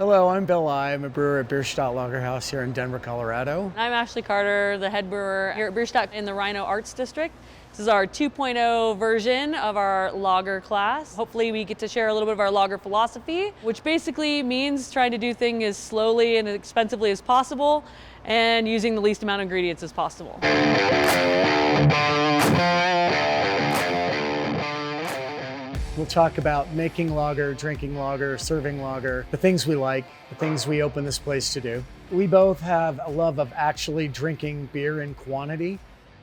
Hello, I'm Bill Lai. I'm a brewer at Bierstadt Lager House here in Denver, Colorado. I'm Ashleigh Carter, the head brewer here at Bierstadt in the Rhino Arts District. This is our 2.0 version of our lager class. Hopefully we get to share a little bit of our lager philosophy, which basically means trying to do things as slowly and as expensively as possible and using the least amount of ingredients as possible. We'll talk about making lager, drinking lager, serving lager, the things we like, the things we open this place to do. We both have a love of actually drinking beer in quantity,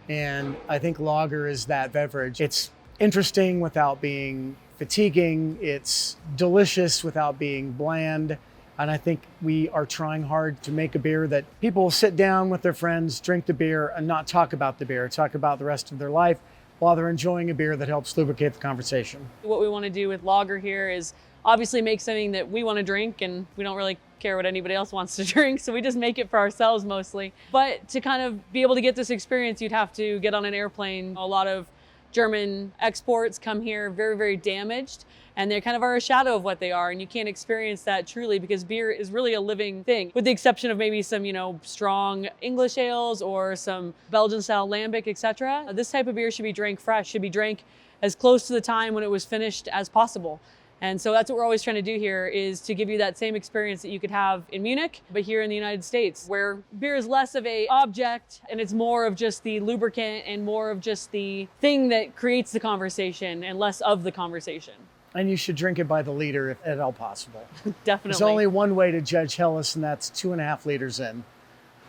and I think lager is that beverage. It's interesting without being fatiguing, it's delicious without being bland, and I think we are trying hard to make a beer that people will sit down with their friends, drink the beer, and not talk about the beer, talk about the rest of their life, while they're enjoying a beer that helps lubricate the conversation. What we want to do with lager here is obviously make something that we want to drink, and we don't really care what anybody else wants to drink, so we just make it for ourselves mostly. But to kind of be able to get this experience, you'd have to get on an airplane. A lot of German exports come here very, very damaged, and they kind of are a shadow of what they are, and you can't experience that truly because beer is really a living thing, with the exception of maybe some, strong English ales or some Belgian-style lambic, etc. This type of beer should be drank fresh, should be drank as close to the time when it was finished as possible. And so that's what we're always trying to do here, is to give you that same experience that you could have in Munich, but here in the United States, where beer is less of an object and it's more of just the lubricant and more of just the thing that creates the conversation and less of the conversation. And you should drink it by the liter if at all possible. Definitely. There's only one way to judge Helles, and that's 2.5 liters in.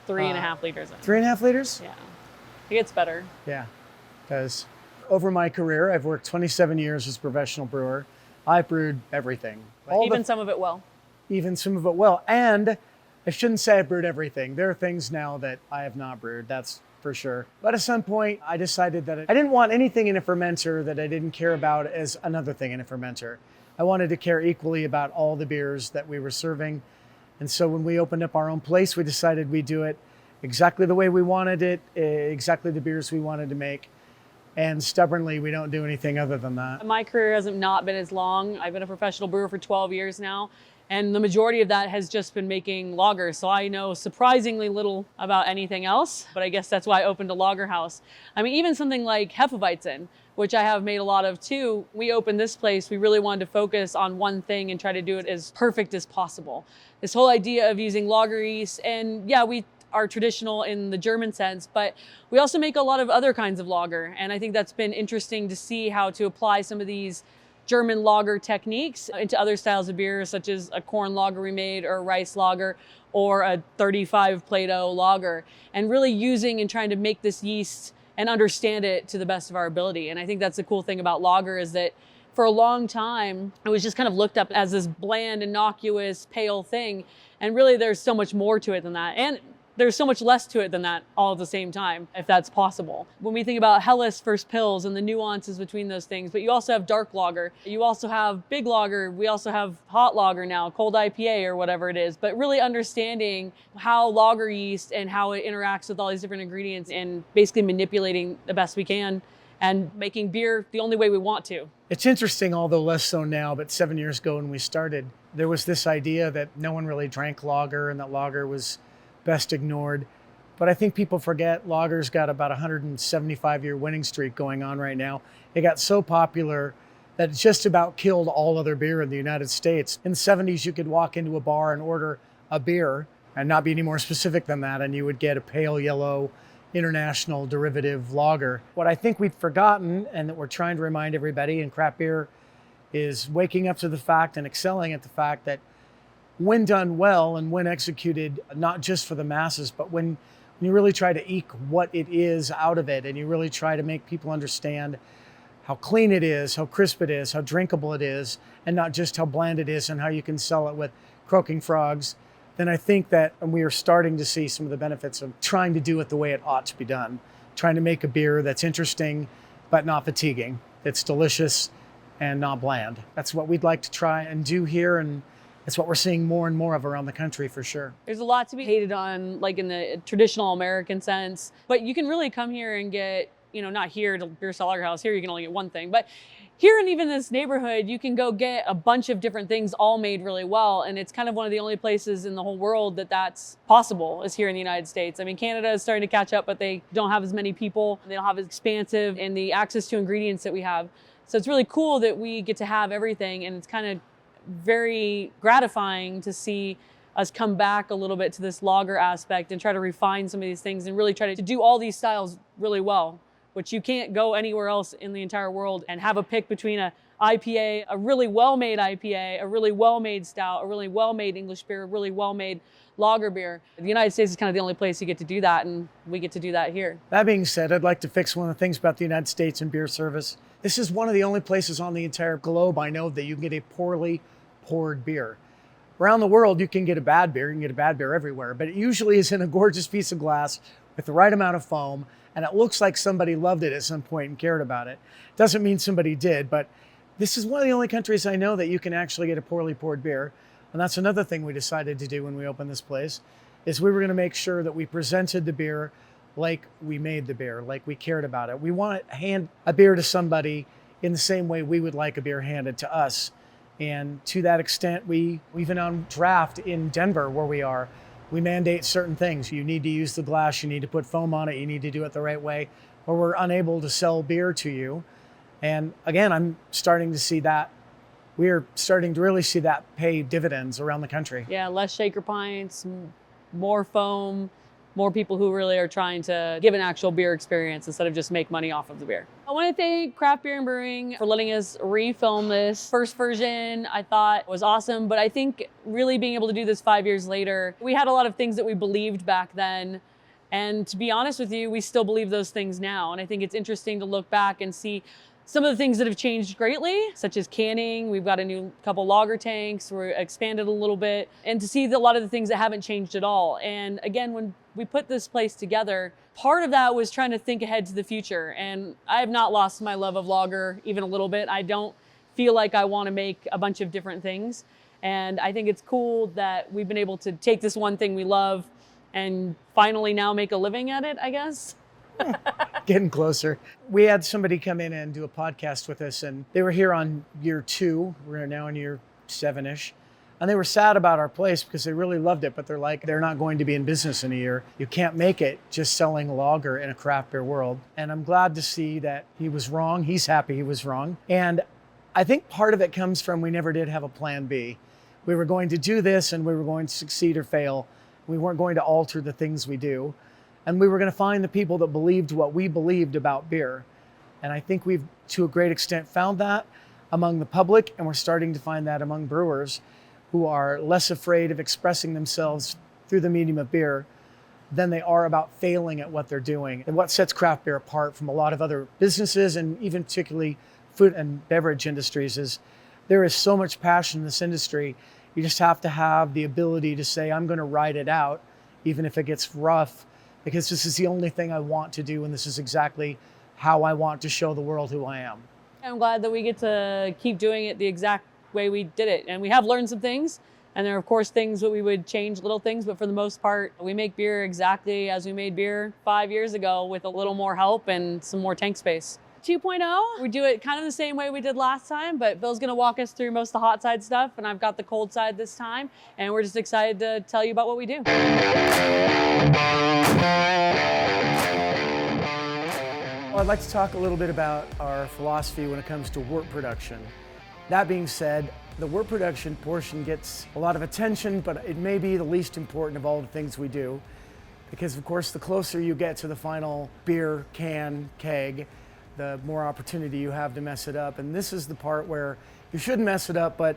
3.5 liters in. 3.5 liters? Yeah. It gets better. Yeah, because over my career, I've worked 27 years as a professional brewer. I've brewed everything. Even some of it well. Even some of it well. And I shouldn't say I've brewed everything. There are things now that I have not brewed, that's for sure. But at some point, I decided that I didn't want anything in a fermenter that I didn't care about as another thing in a fermenter. I wanted to care equally about all the beers that we were serving. And so when we opened up our own place, we decided we'd do it exactly the way we wanted it, exactly the beers we wanted to make. And stubbornly, we don't do anything other than that. My career hasn't not been as long. I've been a professional brewer for 12 years now, and the majority of that has just been making lager. So I know surprisingly little about anything else, but I guess that's why I opened a lager house. I mean, even something like Hefeweizen, which I have made a lot of too. We opened this place, we really wanted to focus on one thing and try to do it as perfect as possible. This whole idea of using lager yeast, and yeah, we are traditional in the German sense, but we also make a lot of other kinds of lager. And I think that's been interesting to see how to apply some of these German lager techniques into other styles of beer, such as a corn lager we made, or a rice lager, or a 35 Plato lager, and really using and trying to make this yeast and understand it to the best of our ability. And I think that's the cool thing about lager, is that for a long time, it was just kind of looked up as this bland, innocuous, pale thing. And really there's so much more to it than that. And there's so much less to it than that all at the same time, if that's possible. When we think about Helles versus Pils and the nuances between those things, but you also have dark lager, you also have big lager, we also have hot lager now, cold IPA or whatever it is, but really understanding how lager yeast and how it interacts with all these different ingredients and basically manipulating the best we can and making beer the only way we want to. It's interesting, although less so now, but 7 years ago when we started, there was this idea that no one really drank lager and that lager was best ignored. But I think people forget lager's got about a 175-year winning streak going on right now. It got so popular that it just about killed all other beer in the United States. In the 70s, you could walk into a bar and order a beer and not be any more specific than that, and you would get a pale yellow international derivative lager. What I think we've forgotten, and that we're trying to remind everybody in craft beer, is waking up to the fact and excelling at the fact that when done well and when executed, not just for the masses, but when you really try to eke what it is out of it, and you really try to make people understand how clean it is, how crisp it is, how drinkable it is, and not just how bland it is and how you can sell it with croaking frogs, then I think that we are starting to see some of the benefits of trying to do it the way it ought to be done, trying to make a beer that's interesting but not fatiguing, that's delicious and not bland. That's what we'd like to try and do here, and it's what we're seeing more and more of around the country for sure. There's a lot to be hated on, like in the traditional American sense, but you can really come here and get, not here to Bierstadt Lager House, here you can only get one thing, but here in even this neighborhood, you can go get a bunch of different things all made really well. And it's kind of one of the only places in the whole world that that's possible is here in the United States. I mean, Canada is starting to catch up, but they don't have as many people. They don't have as expansive and the access to ingredients that we have. So it's really cool that we get to have everything. And it's kind of very gratifying to see us come back a little bit to this lager aspect and try to refine some of these things and really try to do all these styles really well, which you can't go anywhere else in the entire world and have a pick between a IPA, a really well-made IPA, a really well-made stout, a really well-made English beer, a really well-made lager beer. The United States is kind of the only place you get to do that, and we get to do that here. That being said, I'd like to fix one of the things about the United States and beer service. This is one of the only places on the entire globe I know that you can get a poorly poured beer. Around the world, you can get a bad beer. You can get a bad beer everywhere, but it usually is in a gorgeous piece of glass with the right amount of foam, and it looks like somebody loved it at some point and cared about it. Doesn't mean somebody did, but this is one of the only countries I know that you can actually get a poorly poured beer. And that's another thing we decided to do when we opened this place, is we were gonna make sure that we presented the beer like we made the beer, like we cared about it. We want to hand a beer to somebody in the same way we would like a beer handed to us. And to that extent, we even on draft in Denver where we are, we mandate certain things. You need to use the glass, you need to put foam on it, you need to do it the right way, or we're unable to sell beer to you. And again, I'm starting to see that. We're starting to really see that pay dividends around the country. Yeah, less shaker pints, more foam, more people who really are trying to give an actual beer experience instead of just make money off of the beer. I want to thank Craft Beer and Brewing for letting us refilm this. First version I thought was awesome, but I think really being able to do this 5 years later, we had a lot of things that we believed back then. And to be honest with you, we still believe those things now. And I think it's interesting to look back and see some of the things that have changed greatly, such as canning. We've got a new couple lager tanks. We're expanded a little bit. And to see a lot of the things that haven't changed at all. And again, when we put this place together, part of that was trying to think ahead to the future. And I have not lost my love of lager even a little bit. I don't feel like I want to make a bunch of different things. And I think it's cool that we've been able to take this one thing we love and finally now make a living at it, I guess. Getting closer. We had somebody come in and do a podcast with us, and they were here on year 2. We're now in year 7-ish. And they were sad about our place because they really loved it, but they're like, they're not going to be in business in a year. You can't make it just selling lager in a craft beer world. And I'm glad to see that he was wrong. He's happy he was wrong. And I think part of it comes from we never did have a plan B. We were going to do this and we were going to succeed or fail. We weren't going to alter the things we do. And we were going to find the people that believed what we believed about beer. And I think we've, to a great extent, found that among the public, and we're starting to find that among brewers who are less afraid of expressing themselves through the medium of beer than they are about failing at what they're doing. And what sets craft beer apart from a lot of other businesses, and even particularly food and beverage industries, is there is so much passion in this industry. You just have to have the ability to say, I'm going to ride it out, even if it gets rough, because this is the only thing I want to do, and this is exactly how I want to show the world who I am. I'm glad that we get to keep doing it the exact way we did it. And we have learned some things, and there are of course things that we would change, little things, but for the most part, we make beer exactly as we made beer 5 years ago with a little more help and some more tank space. 2.0, we do it kind of the same way we did last time, but Bill's gonna walk us through most of the hot side stuff, and I've got the cold side this time, and we're just excited to tell you about what we do. Well, I'd like to talk a little bit about our philosophy when it comes to wort production. That being said, the wort production portion gets a lot of attention, but it may be the least important of all the things we do, because of course the closer you get to the final beer, can, keg, the more opportunity you have to mess it up. And this is the part where you shouldn't mess it up, but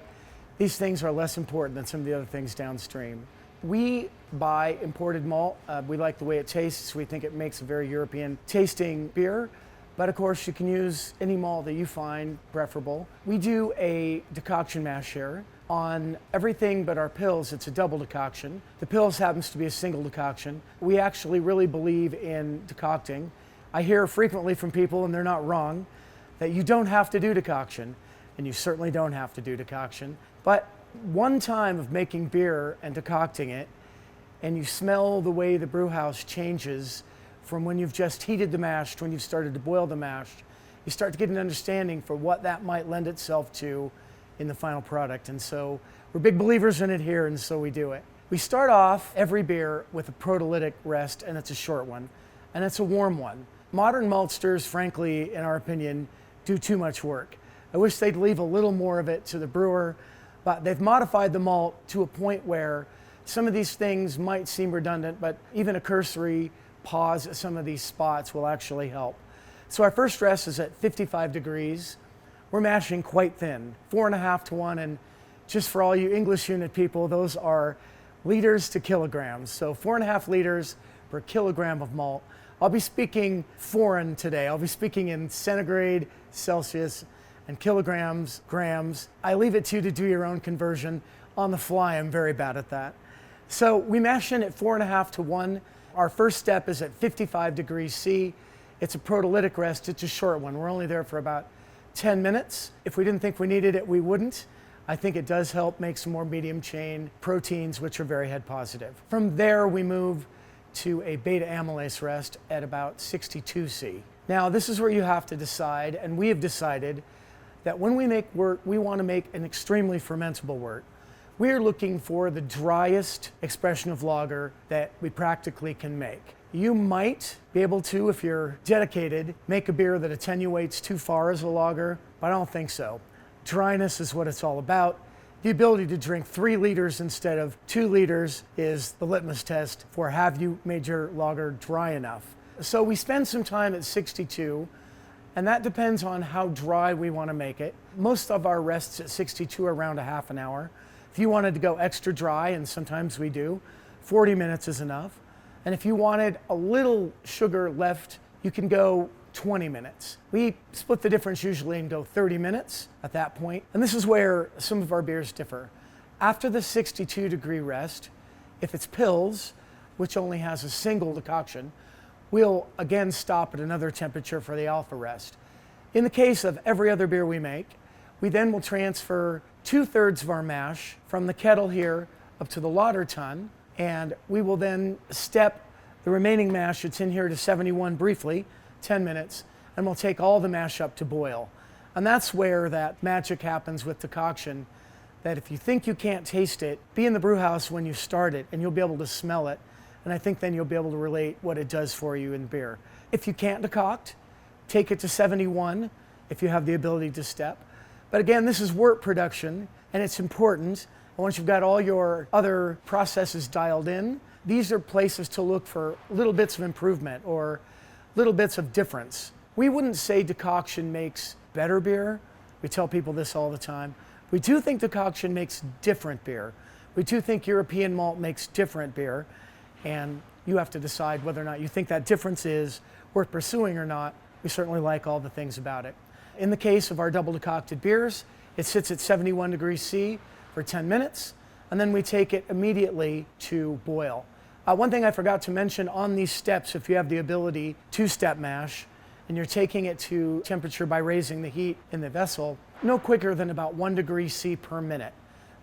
these things are less important than some of the other things downstream. We buy imported malt. We like the way it tastes. We think it makes a very European tasting beer. But of course, you can use any malt that you find preferable. We do a decoction mash here. On everything but our pills, it's a double decoction. The pills happens to be a single decoction. We actually really believe in decocting. I hear frequently from people, and they're not wrong, that you don't have to do decoction, and you certainly don't have to do decoction. But one time of making beer and decocting it, and you smell the way the brew house changes from when you've just heated the mash to when you've started to boil the mash, you start to get an understanding for what that might lend itself to in the final product. And so we're big believers in it here, and so we do it. We start off every beer with a protolytic rest, and it's a short one, and it's a warm one. Modern maltsters, frankly, in our opinion, do too much work. I wish they'd leave a little more of it to the brewer, but they've modified the malt to a point where some of these things might seem redundant, but even a cursory pause at some of these spots will actually help. So our first rest is at 55 degrees. We're mashing quite thin, 4.5 to 1, and just for all you English unit people, those are liters to kilograms. So 4.5 liters per kilogram of malt. I'll be speaking foreign today. I'll be speaking in centigrade, Celsius, and kilograms, grams. I leave it to you to do your own conversion on the fly. I'm very bad at that. So we mash in at 4.5 to 1. Our first step is at 55 degrees C. It's a protolytic rest. It's a short one. We're only there for about 10 minutes. If we didn't think we needed it, we wouldn't. I think it does help make some more medium chain proteins, which are very head positive. From there, we move to a beta amylase rest at about 62 C. Now, this is where you have to decide, and we have decided that when we make wort, we want to make an extremely fermentable wort. We are looking for the driest expression of lager that we practically can make. You might be able to, if you're dedicated, make a beer that attenuates too far as a lager, but I don't think so. Dryness is what it's all about. The ability to drink 3 liters instead of 2 liters is the litmus test for have you made your lager dry enough. So we spend some time at 62, and that depends on how dry we want to make it. Most of our rests at 62 are around a half an hour. If you wanted to go extra dry, and sometimes we do, 40 minutes is enough. And if you wanted a little sugar left, you can go 20 minutes. We split the difference usually and go 30 minutes at that point. And this is where some of our beers differ. After the 62 degree rest, if it's pills, which only has a single decoction, we'll again stop at another temperature for the alpha rest. In the case of every other beer we make, we then will transfer 2/3 of our mash from the kettle here up to the lauter tun, and we will then step the remaining mash that's in here to 71 briefly, 10 minutes, and we'll take all the mash up to boil. And that's where that magic happens with decoction, that if you think you can't taste it, be in the brew house when you start it and you'll be able to smell it. And I think then you'll be able to relate what it does for you in beer. If you can't decoct, take it to 71 if you have the ability to step. But again, this is wort production, and it's important. And once you've got all your other processes dialed in, these are places to look for little bits of improvement or little bits of difference. We wouldn't say decoction makes better beer. We tell people this all the time. We do think decoction makes different beer. We do think European malt makes different beer, and you have to decide whether or not you think that difference is worth pursuing or not. We certainly like all the things about it. In the case of our double decocted beers, it sits at 71 degrees C for 10 minutes, and then we take it immediately to boil. One thing I forgot to mention on these steps, if you have the ability to step mash, and you're taking it to temperature by raising the heat in the vessel, no quicker than about 1 degree C per minute.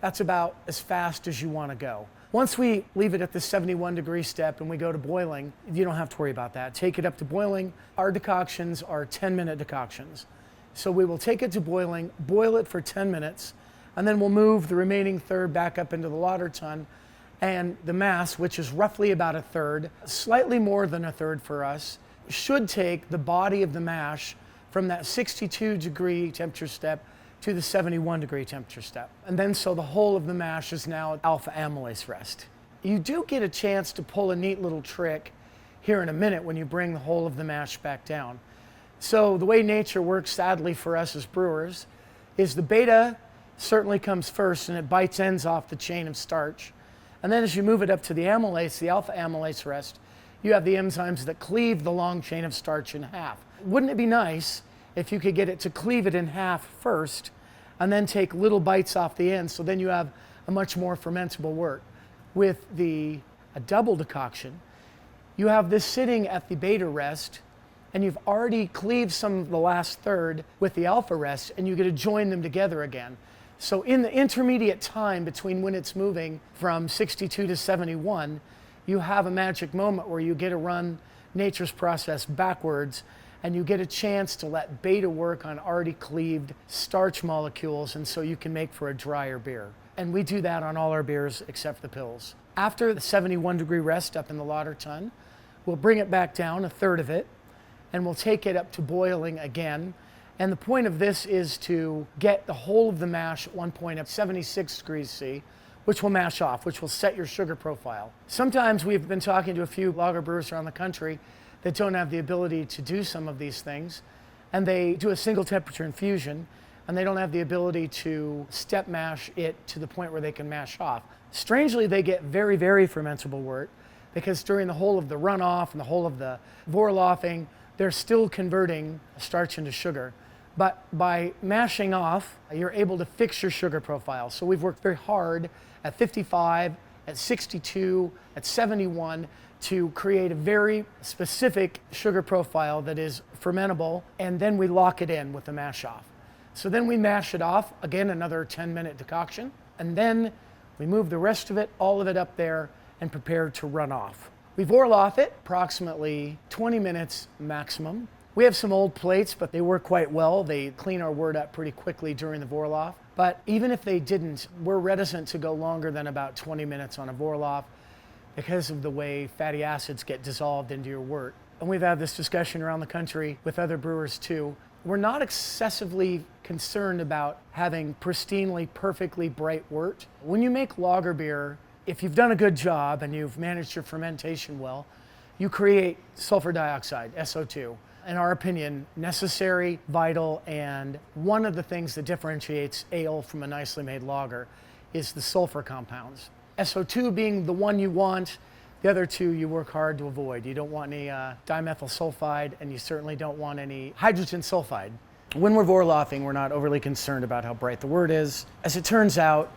That's about as fast as you want to go. Once we leave it at the 71 degree step and we go to boiling, you don't have to worry about that. Take it up to boiling. Our decoctions are 10-minute decoctions. So we will take it to boiling, boil it for 10 minutes, and then we'll move the remaining third back up into the lauter tun. And the mass, which is roughly about a third, slightly more than a third for us, should take the body of the mash from that 62 degree temperature step to the 71 degree temperature step. And then so the whole of the mash is now at alpha amylase rest. You do get a chance to pull a neat little trick here in a minute when you bring the whole of the mash back down. So the way nature works, sadly for us as brewers, is the beta certainly comes first and it bites ends off the chain of starch. And then as you move it up to the amylase, the alpha amylase rest, you have the enzymes that cleave the long chain of starch in half. Wouldn't it be nice if you could get it to cleave it in half first and then take little bites off the end, so then you have a much more fermentable wort? With a double decoction, you have this sitting at the beta rest, and you've already cleaved some of the last third with the alpha rest, and you get to join them together again. So in the intermediate time between when it's moving from 62 to 71, you have a magic moment where you get to run nature's process backwards and you get a chance to let beta work on already cleaved starch molecules, and so you can make for a drier beer. And we do that on all our beers except the pills. After the 71-degree rest up in the lauter tun, we'll bring it back down, a third of it, and we'll take it up to boiling again. And the point of this is to get the whole of the mash at one point at 76 degrees C, which will mash off, which will set your sugar profile. Sometimes we've been talking to a few lager brewers around the country that don't have the ability to do some of these things, and they do a single temperature infusion, and they don't have the ability to step mash it to the point where they can mash off. Strangely, they get very, very fermentable wort, because during the whole of the runoff and the whole of the vorloffing, they're still converting starch into sugar. But by mashing off, you're able to fix your sugar profile. So we've worked very hard at 55, at 62, at 71 to create a very specific sugar profile that is fermentable, and then we lock it in with the mash off. So then we mash it off, again, another 10-minute decoction, and then we move the rest of it, all of it up there, and prepare to run off. We vorloff it approximately 20 minutes maximum. We have some old plates, but they work quite well. They clean our wort up pretty quickly during the vorloff. But even if they didn't, we're reticent to go longer than about 20 minutes on a vorloff because of the way fatty acids get dissolved into your wort. And we've had this discussion around the country with other brewers too. We're not excessively concerned about having pristinely, perfectly bright wort. When you make lager beer, if you've done a good job and you've managed your fermentation well, you create sulfur dioxide, SO2. In our opinion, necessary, vital, and one of the things that differentiates ale from a nicely made lager is the sulfur compounds. SO2 being the one you want, the other two you work hard to avoid. You don't want any dimethyl sulfide, and you certainly don't want any hydrogen sulfide. When we're vorloffing, we're not overly concerned about how bright the wort is. As it turns out,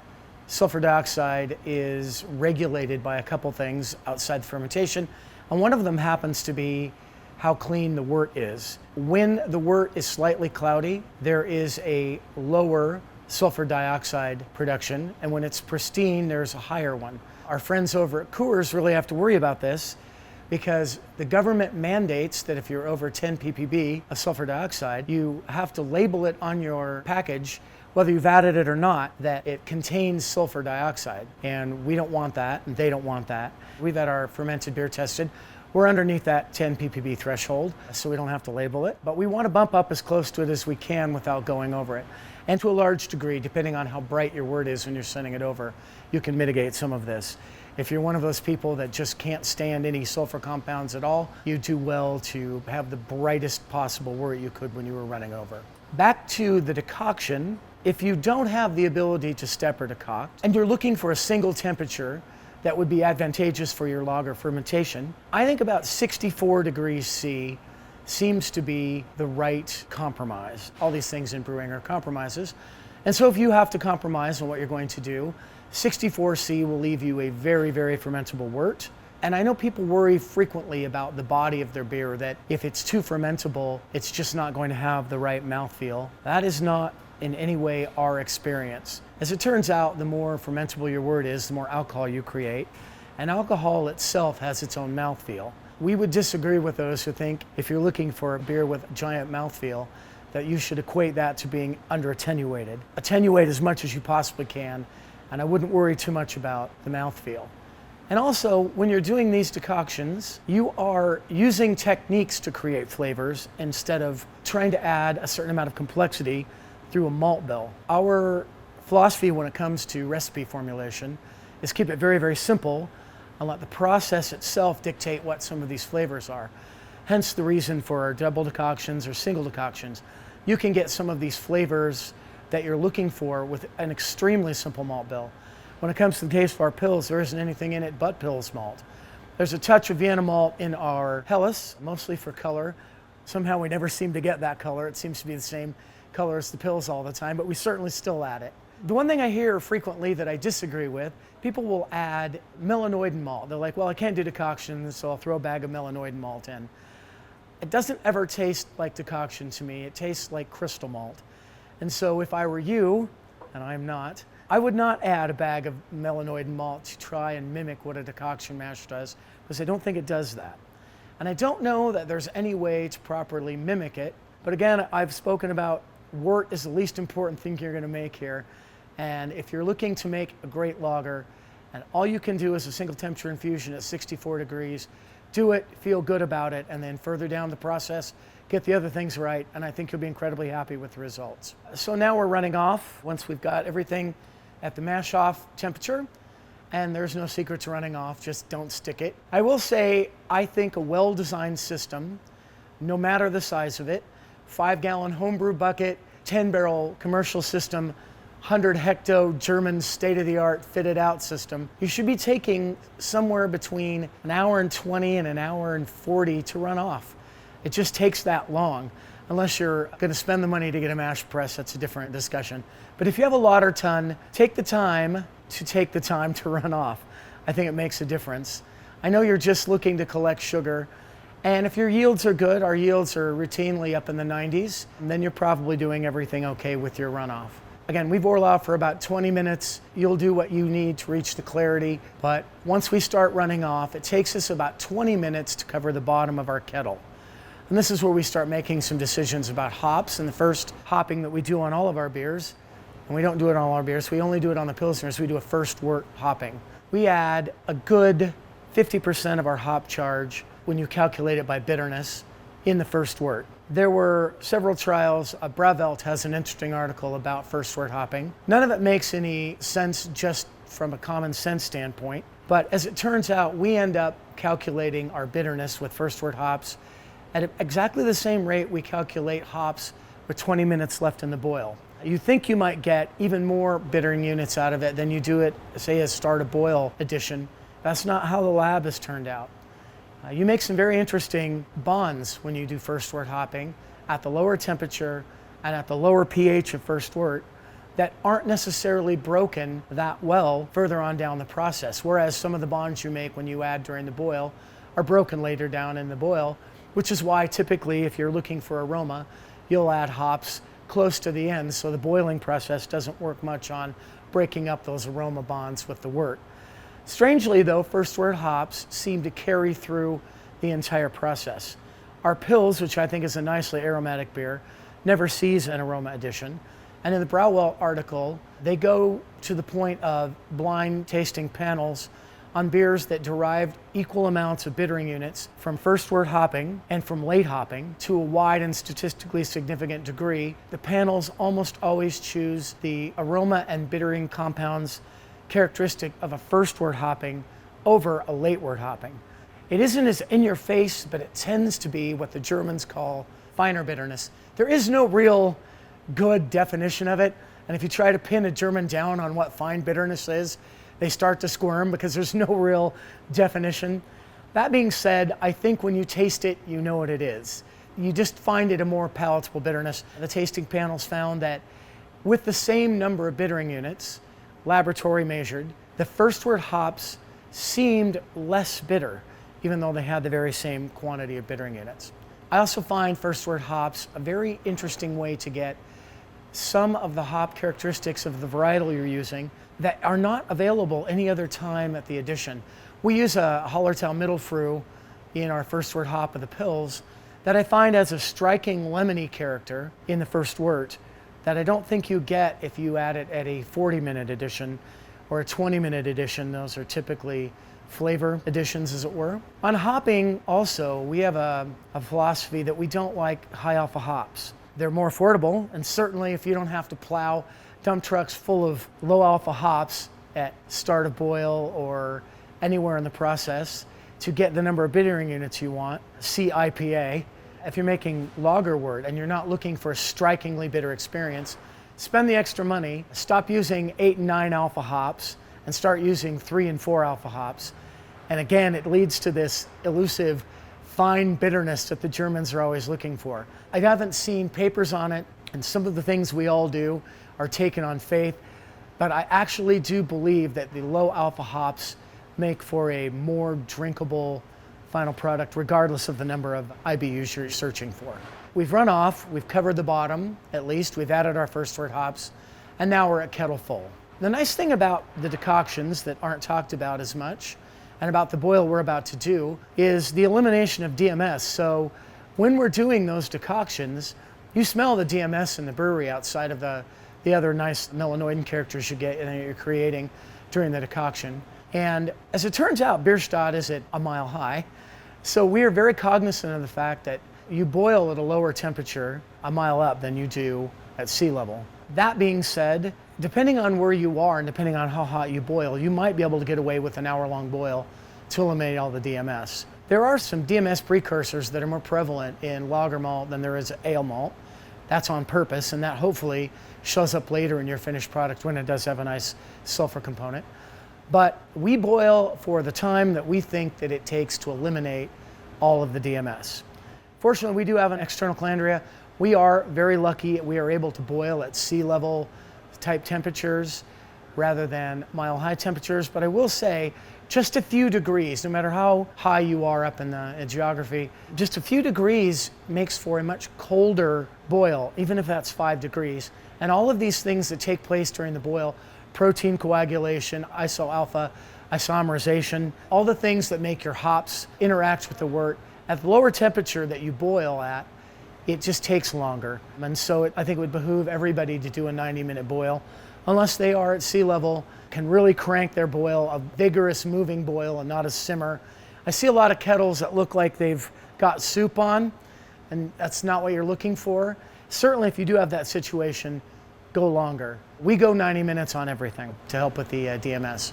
sulfur dioxide is regulated by a couple things outside fermentation, and one of them happens to be how clean the wort is. When the wort is slightly cloudy, there is a lower sulfur dioxide production, and when it's pristine, there's a higher one. Our friends over at Coors really have to worry about this because the government mandates that if you're over 10 ppb of sulfur dioxide, you have to label it on your package, whether you've added it or not, that it contains sulfur dioxide. And we don't want that, and they don't want that. We've had our fermented beer tested. We're underneath that 10 ppb threshold, so we don't have to label it. But we want to bump up as close to it as we can without going over it. And to a large degree, depending on how bright your wort is when you're sending it over, you can mitigate some of this. If you're one of those people that just can't stand any sulfur compounds at all, you do well to have the brightest possible wort you could when you were running over. Back to the decoction, if you don't have the ability to step or decoct, and you're looking for a single temperature that would be advantageous for your lager fermentation, I think about 64 degrees C seems to be the right compromise. All these things in brewing are compromises. And so if you have to compromise on what you're going to do, 64C will leave you a very, very fermentable wort. And I know people worry frequently about the body of their beer, that if it's too fermentable, it's just not going to have the right mouthfeel. That is not in any way our experience. As it turns out, the more fermentable your wort is, the more alcohol you create. And alcohol itself has its own mouthfeel. We would disagree with those who think if you're looking for a beer with a giant mouthfeel, that you should equate that to being under attenuated. Attenuate as much as you possibly can, and I wouldn't worry too much about the mouthfeel. And also, when you're doing these decoctions, you are using techniques to create flavors instead of trying to add a certain amount of complexity through a malt bill. Our philosophy when it comes to recipe formulation is keep it very, very simple and let the process itself dictate what some of these flavors are. Hence the reason for our double decoctions or single decoctions. You can get some of these flavors that you're looking for with an extremely simple malt bill. When it comes to the case of our pills, there isn't anything in it but Pils malt. There's a touch of Vienna malt in our Helles, mostly for color. Somehow we never seem to get that color. It seems to be the same color as the Pils all the time, but we certainly still add it. The one thing I hear frequently that I disagree with, people will add melanoidin malt. They're like, well, I can't do decoctions, so I'll throw a bag of melanoidin malt in. It doesn't ever taste like decoction to me. It tastes like crystal malt. And so if I were you, and I'm not, I would not add a bag of melanoidin malt to try and mimic what a decoction mash does, because I don't think it does that. And I don't know that there's any way to properly mimic it. But again, I've spoken about wort is the least important thing you're going to make here. And if you're looking to make a great lager, and all you can do is a single temperature infusion at 64 degrees, do it, feel good about it, and then further down the process, get the other things right, and I think you'll be incredibly happy with the results. So now we're running off once we've got everything at the mash off temperature, and there's no secret to running off, just don't stick it. I will say, I think a well-designed system, no matter the size of it, 5-gallon homebrew bucket, 10-barrel commercial system, 100 hecto German state-of-the-art fitted out system, you should be taking somewhere between an hour and 20 and an hour and 40 to run off. It just takes that long. Unless you're going to spend the money to get a mash press, that's a different discussion. But if you have a lauter tun, take the time to run off. I think it makes a difference. I know you're just looking to collect sugar, and if your yields are good, our yields are routinely up in the 90s, then you're probably doing everything okay with your runoff. Again, we boil off for about 20 minutes. You'll do what you need to reach the clarity, but once we start running off, it takes us about 20 minutes to cover the bottom of our kettle. And this is where we start making some decisions about hops. And the first hopping that we do on all of our beers, and we don't do it on all our beers, we only do it on the Pilsners, we do a first-wort hopping. We add a good 50% of our hop charge when you calculate it by bitterness in the first-wort. There were several trials. Bravelt has an interesting article about first-wort hopping. None of it makes any sense just from a common sense standpoint, but as it turns out, we end up calculating our bitterness with first-wort hops at exactly the same rate we calculate hops with 20 minutes left in the boil. You think you might get even more bittering units out of it than you do it, say, as start-of-boil addition. That's not how the lab has turned out. You make some very interesting bonds when you do first-wort hopping at the lower temperature and at the lower pH of first-wort that aren't necessarily broken that well further on down the process, whereas some of the bonds you make when you add during the boil are broken later down in the boil, which is why typically if you're looking for aroma, you'll add hops close to the end so the boiling process doesn't work much on breaking up those aroma bonds with the wort. Strangely though, first-wort hops seem to carry through the entire process. Our Pils, which I think is a nicely aromatic beer, never sees an aroma addition. And in the Brauwell article, they go to the point of blind tasting panels on beers that derived equal amounts of bittering units from first-wort hopping and from late hopping to a wide and statistically significant degree. The panels almost always choose the aroma and bittering compounds characteristic of a first-wort hopping over a late-wort hopping. It isn't as in your face, but it tends to be what the Germans call finer bitterness. There is no real good definition of it, and if you try to pin a German down on what fine bitterness is, they start to squirm because there's no real definition. That being said, I think when you taste it, you know what it is. You just find it a more palatable bitterness. The tasting panels found that with the same number of bittering units, laboratory measured, the first-wort hops seemed less bitter, even though they had the very same quantity of bittering units. I also find first-wort hops a very interesting way to get some of the hop characteristics of the varietal you're using that are not available any other time at the addition. We use a Hallertau Mittelfrüh in our first-wort hop of the Pils that I find has a striking lemony character in the first-wort that I don't think you get if you add it at a 40-minute addition or a 20-minute addition. Those are typically flavor additions, as it were. On hopping also, we have a philosophy that we don't like high alpha hops. They're more affordable, and certainly if you don't have to plow dump trucks full of low alpha hops at start of boil or anywhere in the process to get the number of bittering units you want, see IPA. If you're making lager wort and you're not looking for a strikingly bitter experience, spend the extra money, stop using 8 and 9 alpha hops and start using 3 and 4 alpha hops. And again, it leads to this elusive fine bitterness that the Germans are always looking for. I haven't seen papers on it, and some of the things we all do are taken on faith, but I actually do believe that the low alpha hops make for a more drinkable final product, regardless of the number of IBUs you're searching for. We've run off, we've covered the bottom, at least, we've added our first-wort hops, and now we're at kettle full. The nice thing about the decoctions that aren't talked about as much and about the boil we're about to do is the elimination of DMS. So when we're doing those decoctions, you smell the DMS in the brewery outside of the other nice melanoidin characters you get and you're creating during the decoction. And as it turns out, Bierstadt is at a mile high. So we are very cognizant of the fact that you boil at a lower temperature a mile up than you do at sea level. That being said, depending on where you are and depending on how hot you boil, you might be able to get away with an hour-long boil to eliminate all the DMS. There are some DMS precursors that are more prevalent in lager malt than there is ale malt. That's on purpose, and that hopefully shows up later in your finished product when it does have a nice sulfur component. But we boil for the time that we think that it takes to eliminate all of the DMS. Fortunately, we do have an external calandria. We are very lucky. We are able to boil at sea level type temperatures rather than mile high temperatures. But I will say, just a few degrees, no matter how high you are up in the geography, just a few degrees makes for a much colder boil, even if that's 5 degrees. And all of these things that take place during the boil, protein coagulation, iso-alpha, isomerization, all the things that make your hops interact with the wort, at the lower temperature that you boil at, it just takes longer. And so I think it would behoove everybody to do a 90-minute boil, unless they are at sea level, can really crank their boil, a vigorous moving boil and not a simmer. I see a lot of kettles that look like they've got soup on, and that's not what you're looking for. Certainly if you do have that situation, go longer. We go 90 minutes on everything to help with the DMS.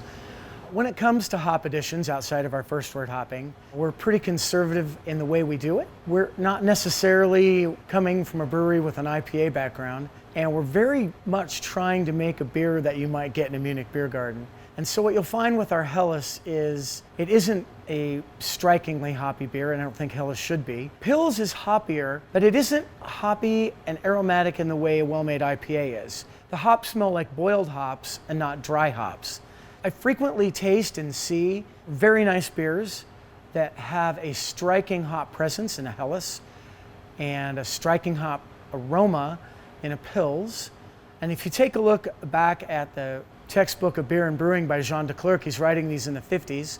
When it comes to hop additions outside of our first-wort hopping, we're pretty conservative in the way we do it. We're not necessarily coming from a brewery with an IPA background, and we're very much trying to make a beer that you might get in a Munich beer garden. And so what you'll find with our Helles is it isn't a strikingly hoppy beer, and I don't think Helles should be. Pils is hoppier, but it isn't hoppy and aromatic in the way a well-made IPA is. The hops smell like boiled hops and not dry hops. I frequently taste and see very nice beers that have a striking hop presence in a Helles and a striking hop aroma in a Pils. And if you take a look back at the textbook of Beer and Brewing by Jean de Clercq, he's writing these in the 50s,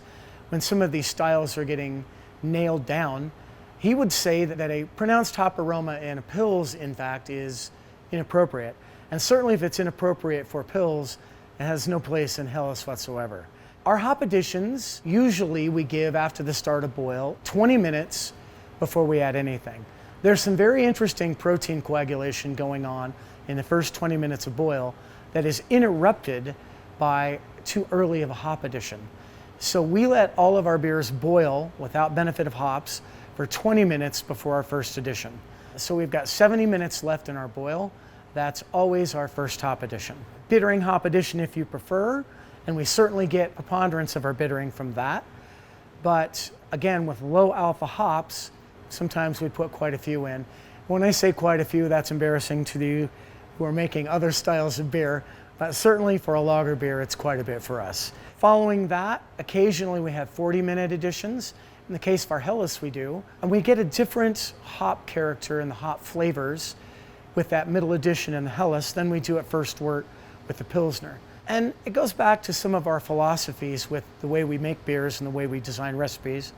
when some of these styles are getting nailed down, he would say that a pronounced hop aroma in a Pils, in fact, is inappropriate. And certainly if it's inappropriate for Pils, it has no place in Helles whatsoever. Our hop additions, usually we give after the start of boil, 20 minutes before we add anything. There's some very interesting protein coagulation going on in the first 20 minutes of boil that is interrupted by too early of a hop addition. So we let all of our beers boil without benefit of hops for 20 minutes before our first addition. So we've got 70 minutes left in our boil. That's always our first hop addition. Bittering hop addition if you prefer, and we certainly get preponderance of our bittering from that. But again, with low alpha hops, sometimes we put quite a few in. When I say quite a few, that's embarrassing to you who are making other styles of beer, but certainly for a lager beer, it's quite a bit for us. Following that, occasionally we have 40-minute additions. In the case of our Helles, we do. And we get a different hop character and the hop flavors with that middle addition in the Helles than we do at first-wort with the Pilsner. And it goes back to some of our philosophies with the way we make beers and the way we design recipes,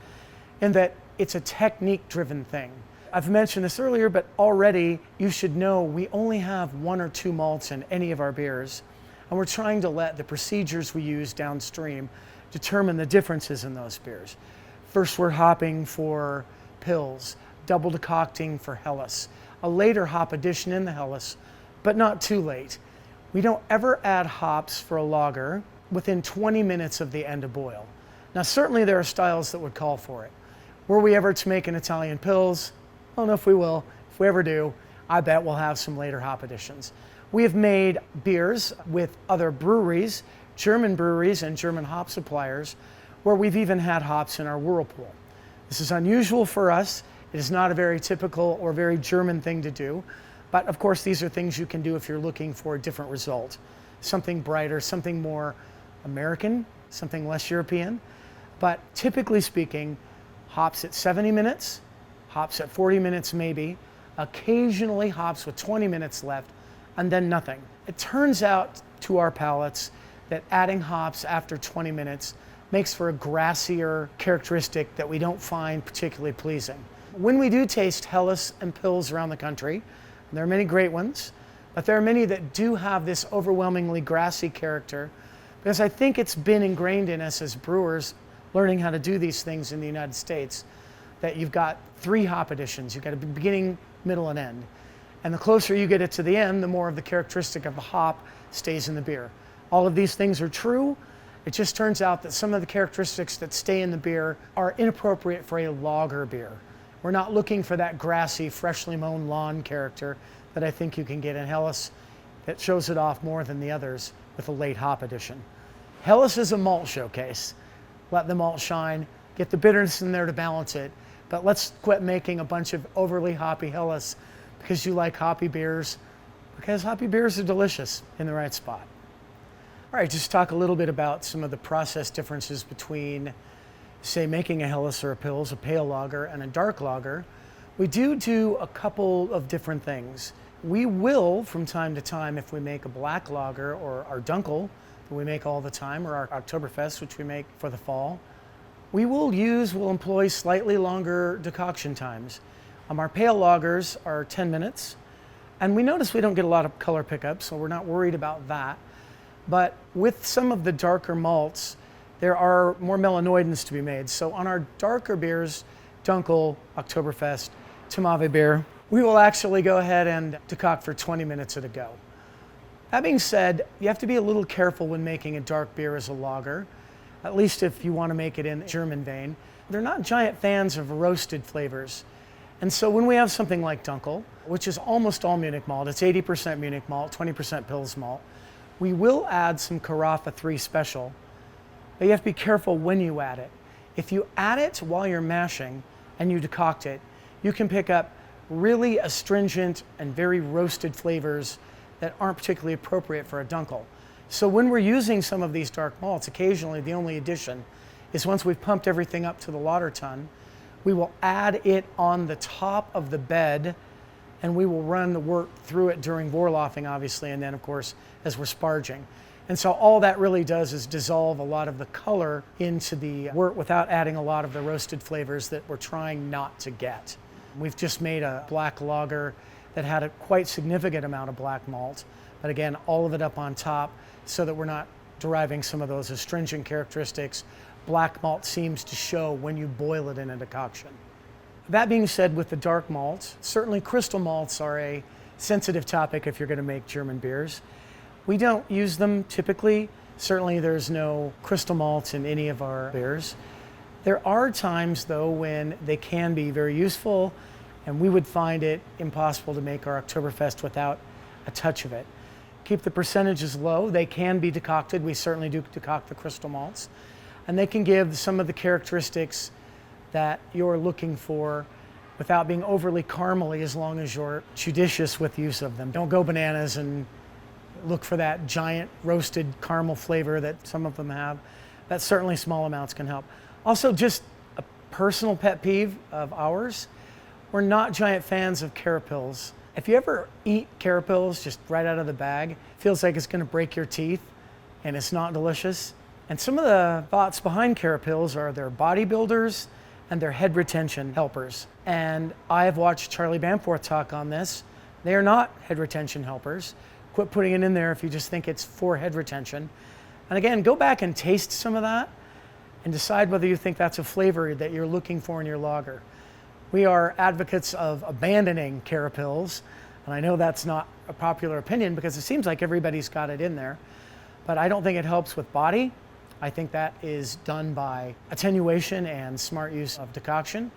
in that it's a technique-driven thing. I've mentioned this earlier, but already you should know we only have 1 or 2 malts in any of our beers, and we're trying to let the procedures we use downstream determine the differences in those beers. First-wort hopping for Pils, double decocting for Helles, a later hop addition in the Helles, but not too late. We don't ever add hops for a lager within 20 minutes of the end of boil. Now, certainly there are styles that would call for it. Were we ever to make an Italian Pils? I don't know if we will. If we ever do, I bet we'll have some later hop additions. We have made beers with other breweries, German breweries and German hop suppliers, where we've even had hops in our whirlpool. This is unusual for us. It is not a very typical or very German thing to do. But of course, these are things you can do if you're looking for a different result. Something brighter, something more American, something less European. But typically speaking, hops at 70 minutes, hops at 40 minutes maybe, occasionally hops with 20 minutes left, and then nothing. It turns out to our palates that adding hops after 20 minutes makes for a grassier characteristic that we don't find particularly pleasing. When we do taste Helles and Pils around the country, there are many great ones, but there are many that do have this overwhelmingly grassy character, because I think it's been ingrained in us as brewers learning how to do these things in the United States, that you've got 3 hop additions. You've got a beginning, middle, and end. And the closer you get it to the end, the more of the characteristic of the hop stays in the beer. All of these things are true. It just turns out that some of the characteristics that stay in the beer are inappropriate for a lager beer. We're not looking for that grassy, freshly mown lawn character that I think you can get in Helles that shows it off more than the others with a late hop addition. Helles is a malt showcase. Let the malt shine, get the bitterness in there to balance it, but let's quit making a bunch of overly hoppy Helles because you like hoppy beers, because hoppy beers are delicious in the right spot. All right, just talk a little bit about some of the process differences between, say, making a Helles or a Pils, a pale lager, and a dark lager. We do a couple of different things. We will, from time to time, if we make a black lager or our Dunkel, that we make all the time, or our Oktoberfest, which we make for the fall, we'll employ slightly longer decoction times. Our pale lagers are 10 minutes, and we notice we don't get a lot of color pickup, so we're not worried about that. But with some of the darker malts, there are more melanoidins to be made. So on our darker beers, Dunkel, Oktoberfest, Thermave beer, we will actually go ahead and decoct for 20 minutes at a go. That being said, you have to be a little careful when making a dark beer as a lager, at least if you want to make it in German vein. They're not giant fans of roasted flavors. And so when we have something like Dunkel, which is almost all Munich malt, it's 80% Munich malt, 20% Pils malt, we will add some Carafa 3 Special, but you have to be careful when you add it. If you add it while you're mashing and you decoct it, you can pick up really astringent and very roasted flavors that aren't particularly appropriate for a Dunkel. So when we're using some of these dark malts, occasionally the only addition is once we've pumped everything up to the lauter tun, we will add it on the top of the bed, and we will run the wort through it during vorloffing, obviously, and then, of course, as we're sparging. And so all that really does is dissolve a lot of the color into the wort without adding a lot of the roasted flavors that we're trying not to get. We've just made a black lager that had a quite significant amount of black malt, but again, all of it up on top so that we're not deriving some of those astringent characteristics black malt seems to show when you boil it in a decoction. That being said, with the dark malts, certainly crystal malts are a sensitive topic if you're going to make German beers. We don't use them typically. Certainly there's no crystal malts in any of our beers. There are times, though, when they can be very useful, and we would find it impossible to make our Oktoberfest without a touch of it. Keep the percentages low. They can be decocted. We certainly do decoct the crystal malts. And they can give some of the characteristics that you're looking for without being overly caramely, as long as you're judicious with use of them. Don't go bananas and look for that giant roasted caramel flavor that some of them have. That certainly small amounts can help. Also, just a personal pet peeve of ours, we're not giant fans of carapils. If you ever eat carapils just right out of the bag, it feels like it's going to break your teeth, and it's not delicious. And some of the thoughts behind carapils are they're bodybuilders and they're head retention helpers. And I've watched Charlie Bamforth talk on this. They are not head retention helpers. Quit putting it in there if you just think it's for head retention. And again, go back and taste some of that and decide whether you think that's a flavor that you're looking for in your lager. We are advocates of abandoning carapils, and I know that's not a popular opinion because it seems like everybody's got it in there, but I don't think it helps with body. I think that is done by attenuation and smart use of decoction,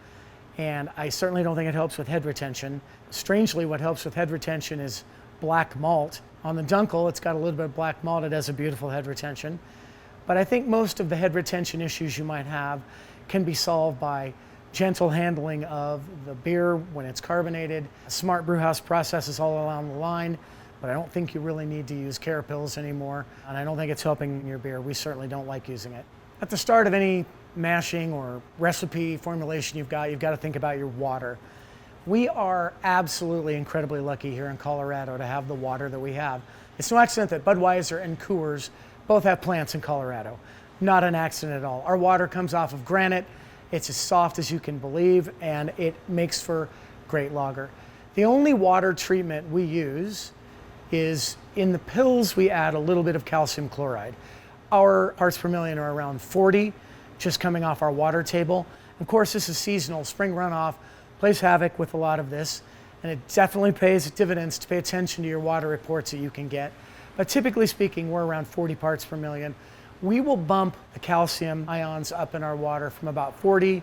and I certainly don't think it helps with head retention. Strangely, what helps with head retention is black malt. On the Dunkel, it's got a little bit of black malt. It has a beautiful head retention. But I think most of the head retention issues you might have can be solved by gentle handling of the beer when it's carbonated, smart brewhouse processes all along the line, but I don't think you really need to use carapils anymore, and I don't think it's helping your beer. We certainly don't like using it. At the start of any mashing or recipe formulation you've got to think about your water. We are absolutely incredibly lucky here in Colorado to have the water that we have. It's no accident that Budweiser and Coors both have plants in Colorado. Not an accident at all. Our water comes off of granite. It's as soft as you can believe, and it makes for great lager. The only water treatment we use is in the pills. We add a little bit of calcium chloride. Our parts per million are around 40, just coming off our water table. Of course, this is seasonal. Spring runoff plays havoc with a lot of this, and it definitely pays dividends to pay attention to your water reports that you can get. But typically speaking, we're around 40 parts per million. We will bump the calcium ions up in our water from about 40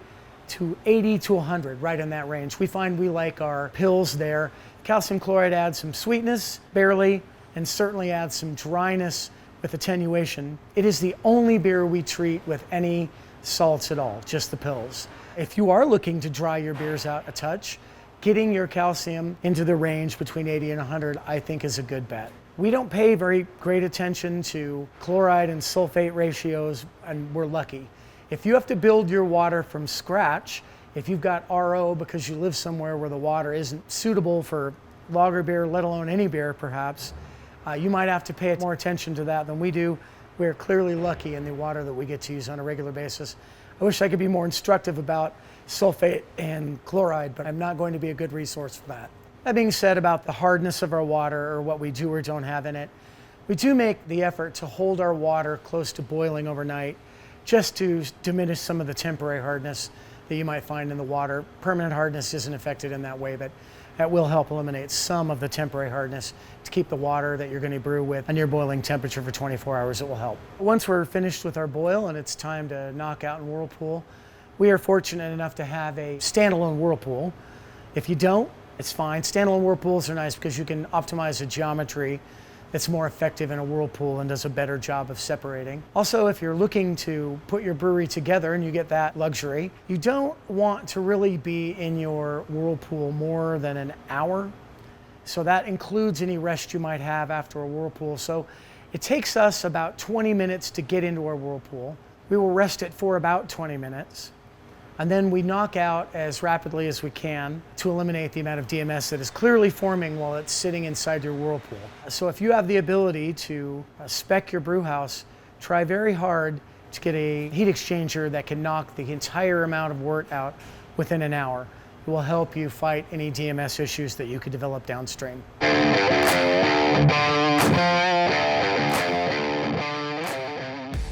to 80 to 100, right in that range. We find we like our pills there. Calcium chloride adds some sweetness, barely, and certainly adds some dryness with attenuation. It is the only beer we treat with any salts at all, just the pills. If you are looking to dry your beers out a touch, getting your calcium into the range between 80 and 100, I think is a good bet. We don't pay very great attention to chloride and sulfate ratios, and we're lucky. If you have to build your water from scratch, if you've got RO because you live somewhere where the water isn't suitable for lager beer, let alone any beer perhaps, you might have to pay more attention to that than we do. We're clearly lucky in the water that we get to use on a regular basis. I wish I could be more instructive about sulfate and chloride, but I'm not going to be a good resource for that. That being said, about the hardness of our water or what we do or don't have in it, we do make the effort to hold our water close to boiling overnight just to diminish some of the temporary hardness that you might find in the water. Permanent hardness isn't affected in that way, but that will help eliminate some of the temporary hardness to keep the water that you're going to brew with a near boiling temperature for 24 hours. It will help. Once we're finished with our boil and it's time to knock out and whirlpool, we are fortunate enough to have a standalone whirlpool. If you don't, it's fine. Standalone whirlpools are nice because you can optimize the geometry that's more effective in a whirlpool and does a better job of separating. Also, if you're looking to put your brewery together and you get that luxury, you don't want to really be in your whirlpool more than an hour. So that includes any rest you might have after a whirlpool. So it takes us about 20 minutes to get into our whirlpool. We will rest it for about 20 minutes. And then we knock out as rapidly as we can to eliminate the amount of DMS that is clearly forming while it's sitting inside your whirlpool. So if you have the ability to spec your brew house, try very hard to get a heat exchanger that can knock the entire amount of wort out within an hour. It will help you fight any DMS issues that you could develop downstream.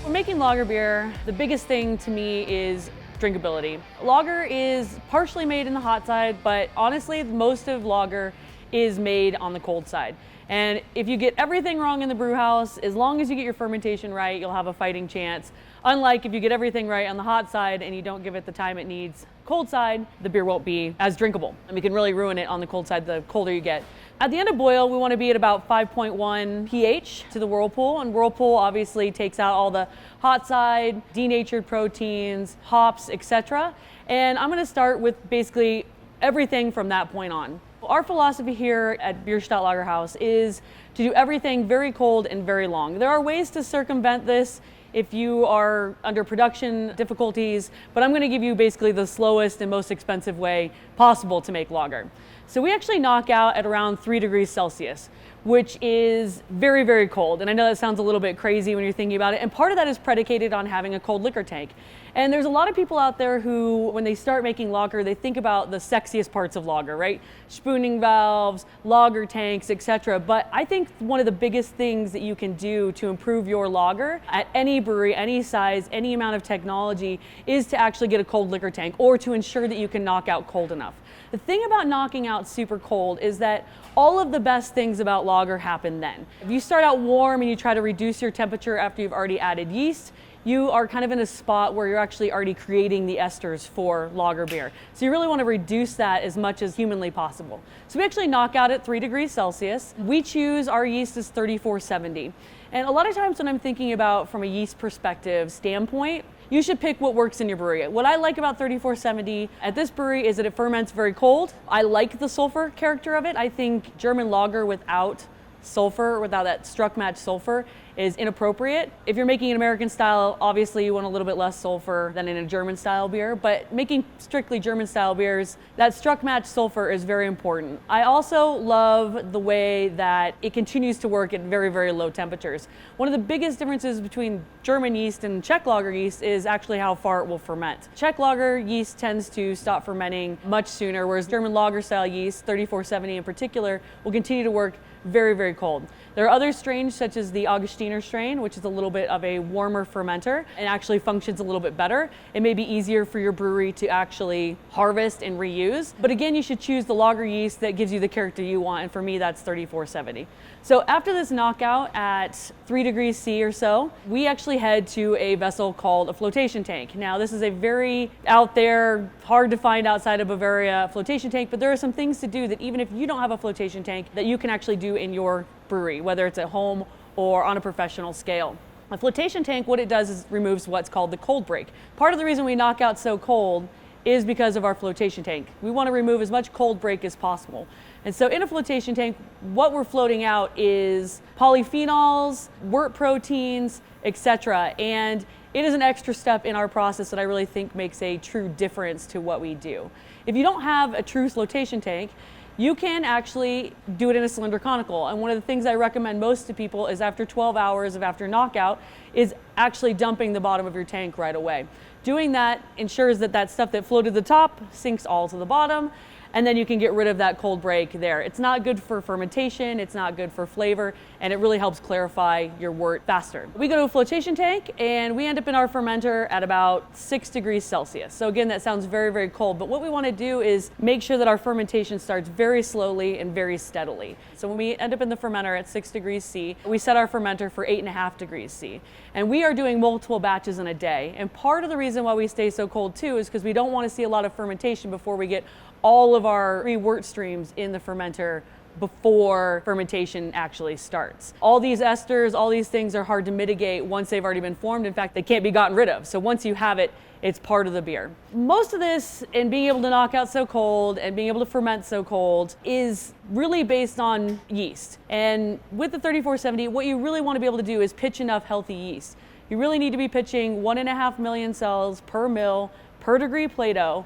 When making lager beer, the biggest thing to me is drinkability. Lager is partially made in the hot side, but honestly, most of lager is made on the cold side. And if you get everything wrong in the brew house, as long as you get your fermentation right, you'll have a fighting chance. Unlike if you get everything right on the hot side and you don't give it the time it needs, cold side, the beer won't be as drinkable. And we can really ruin it on the cold side the colder you get. At the end of boil, we want to be at about 5.1 pH to the whirlpool, and whirlpool obviously takes out all the hot side, denatured proteins, hops, etc. And I'm going to start with basically everything from that point on. Our philosophy here at Bierstadt Lager House is to do everything very cold and very long. There are ways to circumvent this if you are under production difficulties, but I'm going to give you basically the slowest and most expensive way possible to make lager. So we actually knock out at around 3 degrees Celsius, which is very, very cold. And I know that sounds a little bit crazy when you're thinking about it. And part of that is predicated on having a cold liquor tank. And there's a lot of people out there who, when they start making lager, they think about the sexiest parts of lager, right? Spooning valves, lager tanks, etc. But I think one of the biggest things that you can do to improve your lager at any brewery, any size, any amount of technology is to actually get a cold liquor tank or to ensure that you can knock out cold enough. The thing about knocking out super cold is that all of the best things about lager happen then. If you start out warm and you try to reduce your temperature after you've already added yeast, you are kind of in a spot where you're actually already creating the esters for lager beer. So you really want to reduce that as much as humanly possible. So we actually knock out at 3 degrees Celsius. We choose our yeast is 3470. And a lot of times when I'm thinking about from a yeast perspective standpoint, you should pick what works in your brewery. What I like about 3470 at this brewery is that it ferments very cold. I like the sulfur character of it. I think German lager without sulfur, without that struck match sulfur, is inappropriate. If you're making an American style, obviously you want a little bit less sulfur than in a German style beer, but making strictly German style beers, that struck match sulfur is very important. I also love the way that it continues to work at very, very low temperatures. One of the biggest differences between German yeast and Czech lager yeast is actually how far it will ferment. Czech lager yeast tends to stop fermenting much sooner, whereas German lager style yeast, 3470 in particular, will continue to work very, very cold. There are other strains such as the Augustiner strain, which is a little bit of a warmer fermenter and actually functions a little bit better. It may be easier for your brewery to actually harvest and reuse. But again, you should choose the lager yeast that gives you the character you want. And for me, that's 3470. So after this knockout at 3 degrees C or so, we actually head to a vessel called a flotation tank. Now, this is a very out there, hard to find outside of Bavaria flotation tank, but there are some things to do that even if you don't have a flotation tank, that you can actually do in your brewery, whether it's at home or on a professional scale. A flotation tank, what it does is removes what's called the cold break. Part of the reason we knock out so cold is because of our flotation tank. We want to remove as much cold break as possible. And so in a flotation tank, what we're floating out is polyphenols, wort proteins, etc. And it is an extra step in our process that I really think makes a true difference to what we do. If you don't have a true flotation tank, you can actually do it in a cylinder conical. And one of the things I recommend most to people is after 12 hours of after knockout is actually dumping the bottom of your tank right away. Doing that ensures that that stuff that floated to the top sinks all to the bottom, and then you can get rid of that cold break there. It's not good for fermentation, it's not good for flavor, and it really helps clarify your wort faster. We go to a flotation tank and we end up in our fermenter at about 6 degrees Celsius. So again, that sounds very, very cold, but what we want to do is make sure that our fermentation starts very slowly and very steadily. So when we end up in the fermenter at 6 degrees C, we set our fermenter for 8.5 degrees C. And we are doing multiple batches in a day. And part of the reason why we stay so cold too is because we don't want to see a lot of fermentation before we get all of our wort streams in the fermenter before fermentation actually starts. All these esters, all these things are hard to mitigate once they've already been formed. In fact, they can't be gotten rid of. So once you have it, it's part of the beer. Most of this, and being able to knock out so cold and being able to ferment so cold, is really based on yeast. And with the 3470, what you really want to be able to do is pitch enough healthy yeast. You really need to be pitching 1.5 million cells per mil per degree Plato.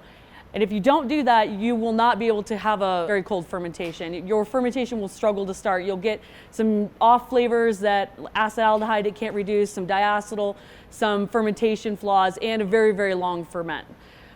And if you don't do that, you will not be able to have a very cold fermentation. Your fermentation will struggle to start. You'll get some off flavors that acetaldehyde it can't reduce, some diacetyl, some fermentation flaws, and a very, very long ferment.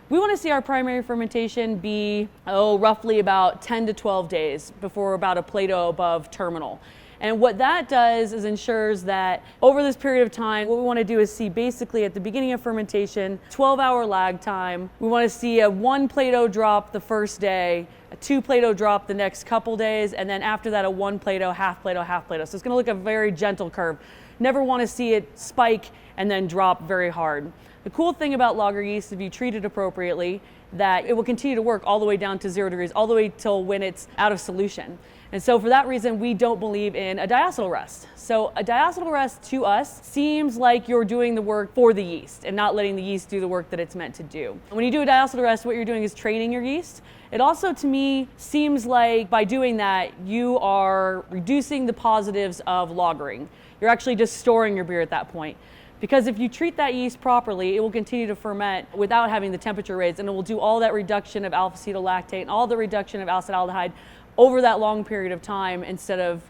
We want to see our primary fermentation be, roughly about 10 to 12 days before about a Plato above terminal. And what that does is ensures that over this period of time, what we want to do is see basically at the beginning of fermentation, 12-hour lag time. We want to see a 1 Plato drop the first day, a 2 Plato drop the next couple days, and then after that a 1 Plato, half Plato, half Plato. So it's going to look a very gentle curve. Never want to see it spike and then drop very hard. The cool thing about lager yeast, if you treat it appropriately, that it will continue to work all the way down to 0 degrees, all the way till when it's out of solution. And so for that reason, we don't believe in a diacetyl rest. So a diacetyl rest to us seems like you're doing the work for the yeast and not letting the yeast do the work that it's meant to do. When you do a diacetyl rest, what you're doing is training your yeast. It also, to me, seems like by doing that, you are reducing the positives of lagering. You're actually just storing your beer at that point. Because if you treat that yeast properly, it will continue to ferment without having the temperature raised, and it will do all that reduction of alpha-ketolactate and all the reduction of acetaldehyde over that long period of time instead of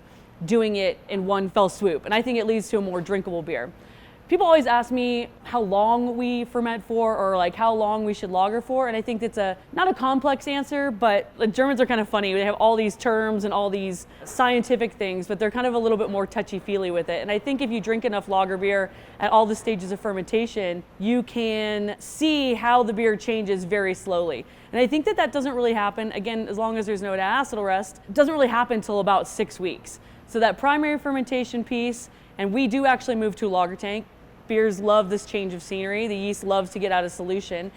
doing it in one fell swoop. And I think it leads to a more drinkable beer. People always ask me how long we ferment for, or like how long we should lager for, and I think it's not a complex answer, but the Germans are kind of funny. They have all these terms and all these scientific things, but they're kind of a little bit more touchy-feely with it. And I think if you drink enough lager beer at all the stages of fermentation, you can see how the beer changes very slowly. And I think that doesn't really happen, again, as long as there's no diacetyl rest, it doesn't really happen until about 6 weeks. So that primary fermentation piece, and we do actually move to a lager tank. Beers love this change of scenery. The yeast loves to get out of solution.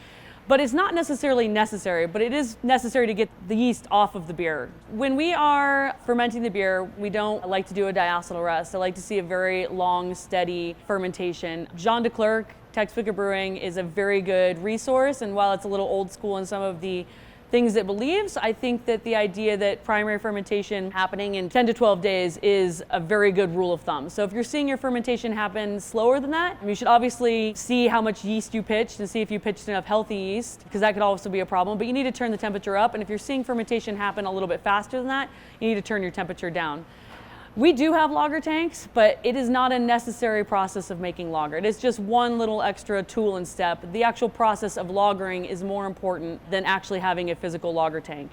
But it's not necessarily necessary, but it is necessary to get the yeast off of the beer. When we are fermenting the beer, we don't like to do a diacetyl rest. I like to see a very long, steady fermentation. Jean de Clercq, Textbook of Brewing, is a very good resource, and while it's a little old school in some of the things it believes. I think that the idea that primary fermentation happening in 10 to 12 days is a very good rule of thumb. So if you're seeing your fermentation happen slower than that, you should obviously see how much yeast you pitched and see if you pitched enough healthy yeast, because that could also be a problem. But you need to turn the temperature up, and if you're seeing fermentation happen a little bit faster than that, you need to turn your temperature down. We do have lager tanks, but it is not a necessary process of making lager. It is just one little extra tool and step. The actual process of lagering is more important than actually having a physical lager tank.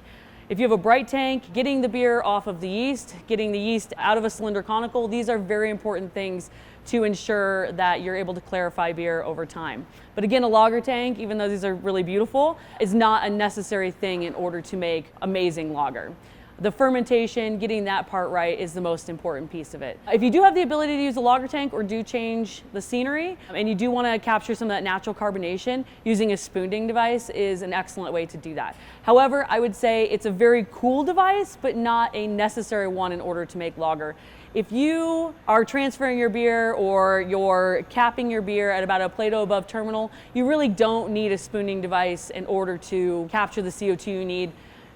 If you have a bright tank, getting the beer off of the yeast, getting the yeast out of a cylinder conical, these are very important things to ensure that you're able to clarify beer over time. But again, a lager tank, even though these are really beautiful, is not a necessary thing in order to make amazing lager. The fermentation, getting that part right, is the most important piece of it. If you do have the ability to use a lager tank or do change the scenery, and you do want to capture some of that natural carbonation, using a spooning device is an excellent way to do that. However, I would say it's a very cool device, but not a necessary one in order to make lager. If you are transferring your beer or you're capping your beer at about a Plato above terminal, you really don't need a spooning device in order to capture the CO2 you need.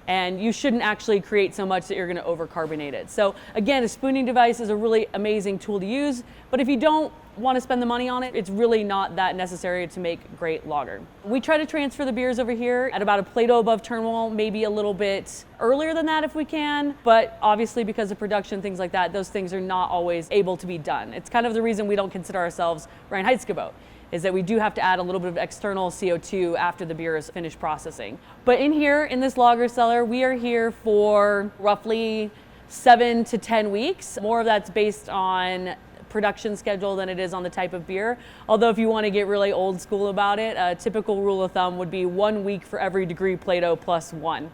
And you shouldn't actually create so much that you're going to overcarbonate it. So again, a spooning device is a really amazing tool to use, but if you don't want to spend the money on it, it's really not that necessary to make great lager. We try to transfer the beers over here at about a Plato above terminal, maybe a little bit earlier than that if we can, but obviously because of production, things like that, those things are not always able to be done. It's kind of the reason we don't consider ourselves Reinheitsgebot, is that we do have to add a little bit of external CO2 after the beer is finished processing. But in here, in this lager cellar, we are here for roughly 7 to 10 weeks. More of that's based on production schedule than it is on the type of beer. Although if you want to get really old school about it, a typical rule of thumb would be 1 week for every degree Plato plus 1.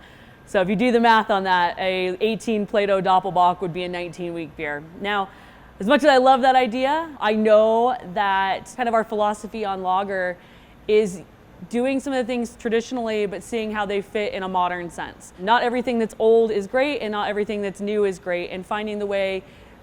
So if you do the math on that, a 18 Plato Doppelbock would be a 19-week beer. Now, as much as I love that idea, I know that kind of our philosophy on lager is doing some of the things traditionally, but seeing how they fit in a modern sense. Not everything that's old is great, and not everything that's new is great, and finding the way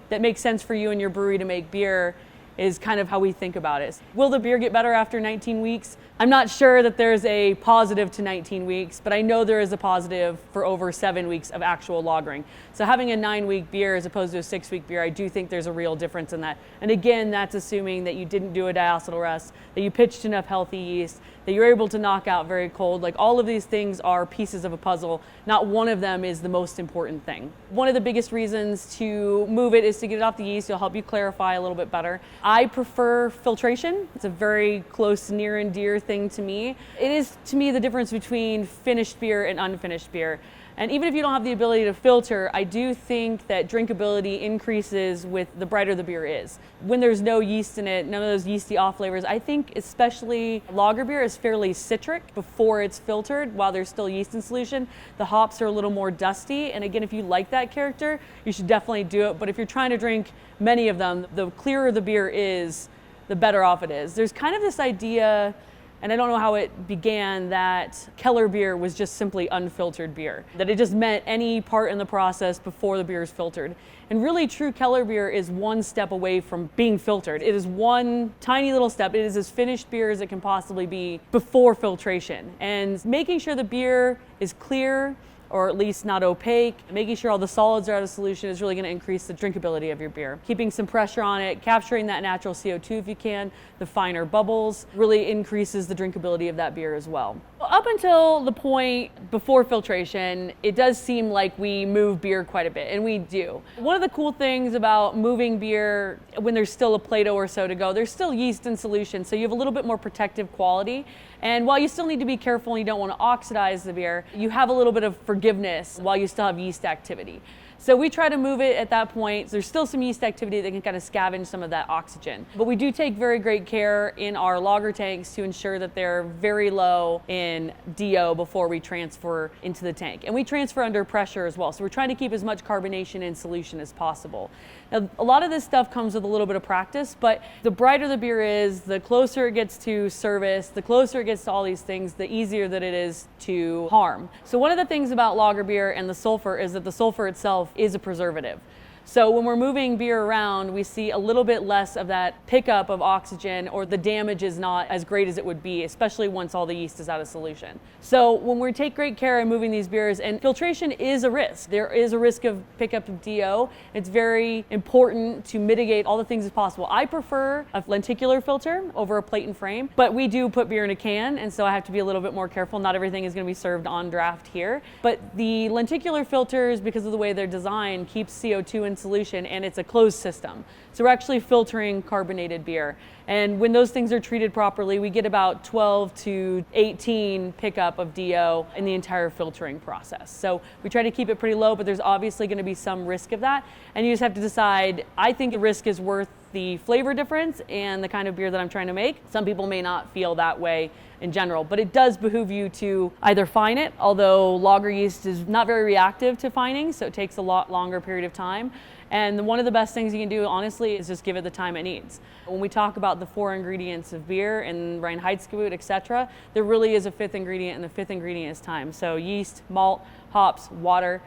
that makes sense for you and your brewery to make beer is kind of how we think about it. Will the beer get better after 19 weeks? I'm not sure that there's a positive to 19 weeks, but I know there is a positive for over 7 weeks of actual lagering. So having a 9-week beer as opposed to a 6-week beer, I do think there's a real difference in that. And again, that's assuming that you didn't do a diacetyl rest, that you pitched enough healthy yeast, that you're able to knock out very cold. Like, all of these things are pieces of a puzzle. Not one of them is the most important thing. One of the biggest reasons to move it is to get it off the yeast. It'll help you clarify a little bit better. I prefer filtration. It's a very close, near and dear thing to me. It is, to me, the difference between finished beer and unfinished beer. And even if you don't have the ability to filter, I do think that drinkability increases with the brighter the beer is. When there's no yeast in it, none of those yeasty off flavors, I think especially lager beer is fairly citric before it's filtered while there's still yeast in solution. The hops are a little more dusty. And again, if you like that character, you should definitely do it. But if you're trying to drink many of them, the clearer the beer is, the better off it is. There's kind of this idea, and I don't know how it began, that Keller beer was just simply unfiltered beer, that it just meant any part in the process before the beer is filtered. And really, true Keller beer is one step away from being filtered. It is one tiny little step. It is as finished beer as it can possibly be before filtration. And making sure the beer is clear, or at least not opaque, making sure all the solids are out of solution is really going to increase the drinkability of your beer. Keeping some pressure on it, capturing that natural CO2 if you can, the finer bubbles, really increases the drinkability of that beer as well. Up until the point before filtration, it does seem like we move beer quite a bit, and we do. One of the cool things about moving beer when there's still a Plato or so to go, there's still yeast in solution, so you have a little bit more protective quality. And while you still need to be careful and you don't want to oxidize the beer, you have a little bit of forgiveness while you still have yeast activity. So we try to move it at that point. There's still some yeast activity that can kind of scavenge some of that oxygen. But we do take very great care in our lager tanks to ensure that they're very low in DO before we transfer into the tank. And we transfer under pressure as well. So we're trying to keep as much carbonation in solution as possible. Now, a lot of this stuff comes with a little bit of practice, but the brighter the beer is, the closer it gets to service, the closer it gets to all these things, the easier that it is to harm. So one of the things about lager beer and the sulfur is that the sulfur itself is a preservative. So when we're moving beer around, we see a little bit less of that pickup of oxygen, or the damage is not as great as it would be, especially once all the yeast is out of solution. So when we take great care in moving these beers, and filtration is a risk. There is a risk of pickup of DO. It's very important to mitigate all the things as possible. I prefer a lenticular filter over a plate and frame, but we do put beer in a can, and so I have to be a little bit more careful. Not everything is going to be served on draft here, but the lenticular filters, because of the way they're designed, keeps CO2 in solution, and it's a closed system. So we're actually filtering carbonated beer. And when those things are treated properly, we get about 12 to 18 pickup of DO in the entire filtering process. So we try to keep it pretty low, but there's obviously going to be some risk of that. And you just have to decide, I think the risk is worth the flavor difference and the kind of beer that I'm trying to make. Some people may not feel that way in general, but it does behoove you to either fine it, although lager yeast is not very reactive to fining, so it takes a lot longer period of time. And one of the best things you can do, honestly, is just give it the time it needs. When we talk about the 4 ingredients of beer and Reinheitsgebot, etc., there really is a 5th ingredient, and the 5th ingredient is time. So yeast, malt, hops, water,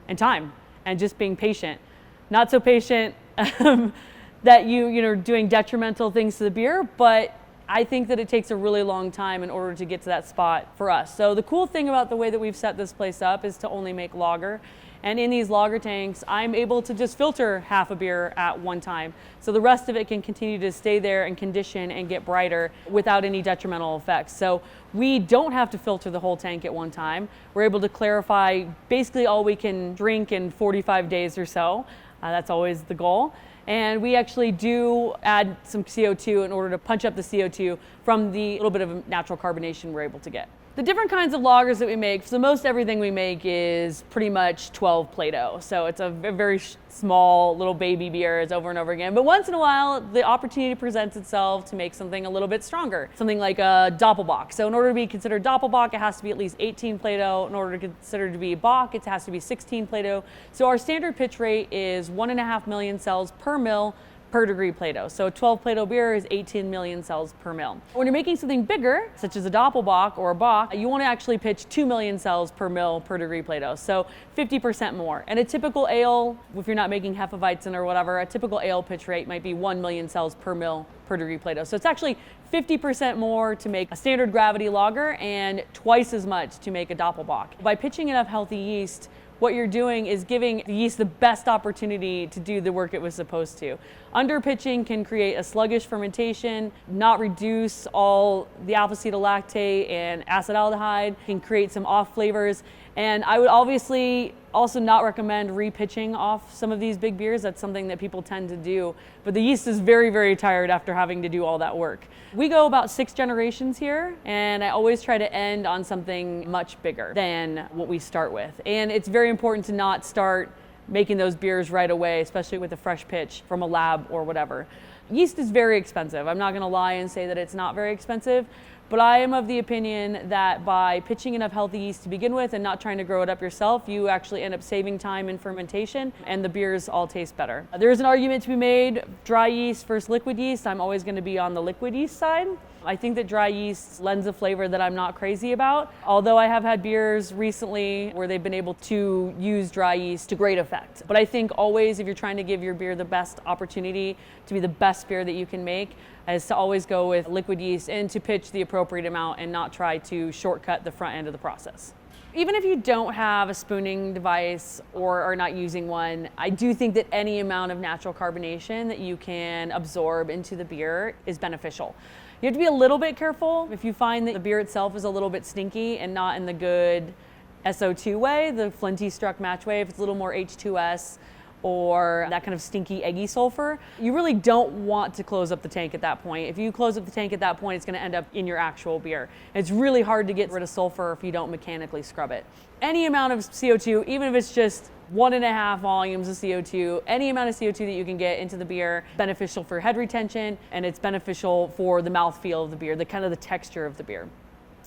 and time, and just being patient. Not so patient that you're doing detrimental things to the beer, but I think that it takes a really long time in order to get to that spot for us. So the cool thing about the way that we've set this place up is to only make lager. And in these lager tanks, I'm able to just filter half a beer at one time. So the rest of it can continue to stay there and condition and get brighter without any detrimental effects. So we don't have to filter the whole tank at one time. We're able to clarify basically all we can drink in 45 days or so. That's always the goal. And we actually do add some CO2 in order to punch up the CO2 from the little bit of natural carbonation we're able to get. The different kinds of lagers that we make, so most everything we make is pretty much 12 Plato. So it's a very small little baby beers over and over again. But once in a while, the opportunity presents itself to make something a little bit stronger, something like a Doppelbock. So in order to be considered Doppelbock, it has to be at least 18 Plato. In order to consider to be Bock, it has to be 16 Plato. So our standard pitch rate is 1.5 million cells per mil per degree Plato. So a 12 Plato beer is 18 million cells per mil. When you're making something bigger, such as a Doppelbock or a Bock, you want to actually pitch 2 million cells per mil per degree Plato. So 50% more. And a typical ale, if you're not making Hefeweizen or whatever, a typical ale pitch rate might be 1 million cells per mil per degree Plato. So it's actually 50% more to make a standard gravity lager and twice as much to make a Doppelbock. By pitching enough healthy yeast, what you're doing is giving the yeast the best opportunity to do the work it was supposed to. Underpitching can create a sluggish fermentation, not reduce all the alpha-ketolactate and acetaldehyde, can create some off flavors. And I would obviously also not recommend repitching off some of these big beers. That's something that people tend to do. But the yeast is very, very tired after having to do all that work. We go about 6 generations here, and I always try to end on something much bigger than what we start with. And it's very important to not start making those beers right away, especially with a fresh pitch from a lab or whatever. Yeast is very expensive. I'm not going to lie and say that it's not very expensive. But I am of the opinion that by pitching enough healthy yeast to begin with and not trying to grow it up yourself, you actually end up saving time in fermentation and the beers all taste better. There is an argument to be made, dry yeast versus liquid yeast. I'm always going to be on the liquid yeast side. I think that dry yeast lends a flavor that I'm not crazy about, although I have had beers recently where they've been able to use dry yeast to great effect. But I think always, if you're trying to give your beer the best opportunity to be the best beer that you can make, is to always go with liquid yeast and to pitch the appropriate amount and not try to shortcut the front end of the process. Even if you don't have a spooning device or are not using one, I do think that any amount of natural carbonation that you can absorb into the beer is beneficial. You have to be a little bit careful if you find that the beer itself is a little bit stinky and not in the good SO2 way, the flinty struck match way. If it's a little more H2S or that kind of stinky eggy sulfur, you really don't want to close up the tank at that point. If you close up the tank at that point, it's going to end up in your actual beer. It's really hard to get rid of sulfur if you don't mechanically scrub it. Any amount of CO2, even if it's just 1.5 volumes of CO2, any amount of CO2 that you can get into the beer, beneficial for head retention, and it's beneficial for the mouthfeel of the beer, the kind of the texture of the beer.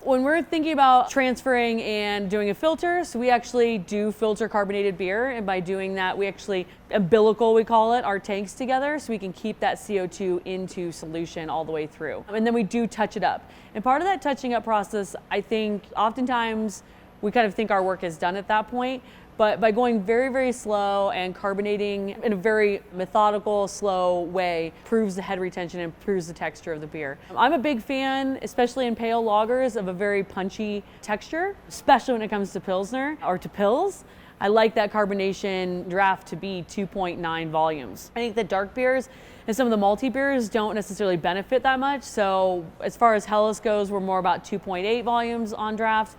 When we're thinking about transferring and doing a filter, so we actually do filter carbonated beer, and by doing that, we actually umbilical, we call it, our tanks together, so we can keep that CO2 into solution all the way through. And then we do touch it up. And part of that touching up process, I think oftentimes we kind of think our work is done at that point, But by going very, very slow and carbonating in a very methodical, slow way, improves the head retention and improves the texture of the beer. I'm a big fan, especially in pale lagers, of a very punchy texture, especially when it comes to Pilsner or to Pils. I like that carbonation draft to be 2.9 volumes. I think that dark beers and some of the malty beers don't necessarily benefit that much. So as far as Helles goes, we're more about 2.8 volumes on draft.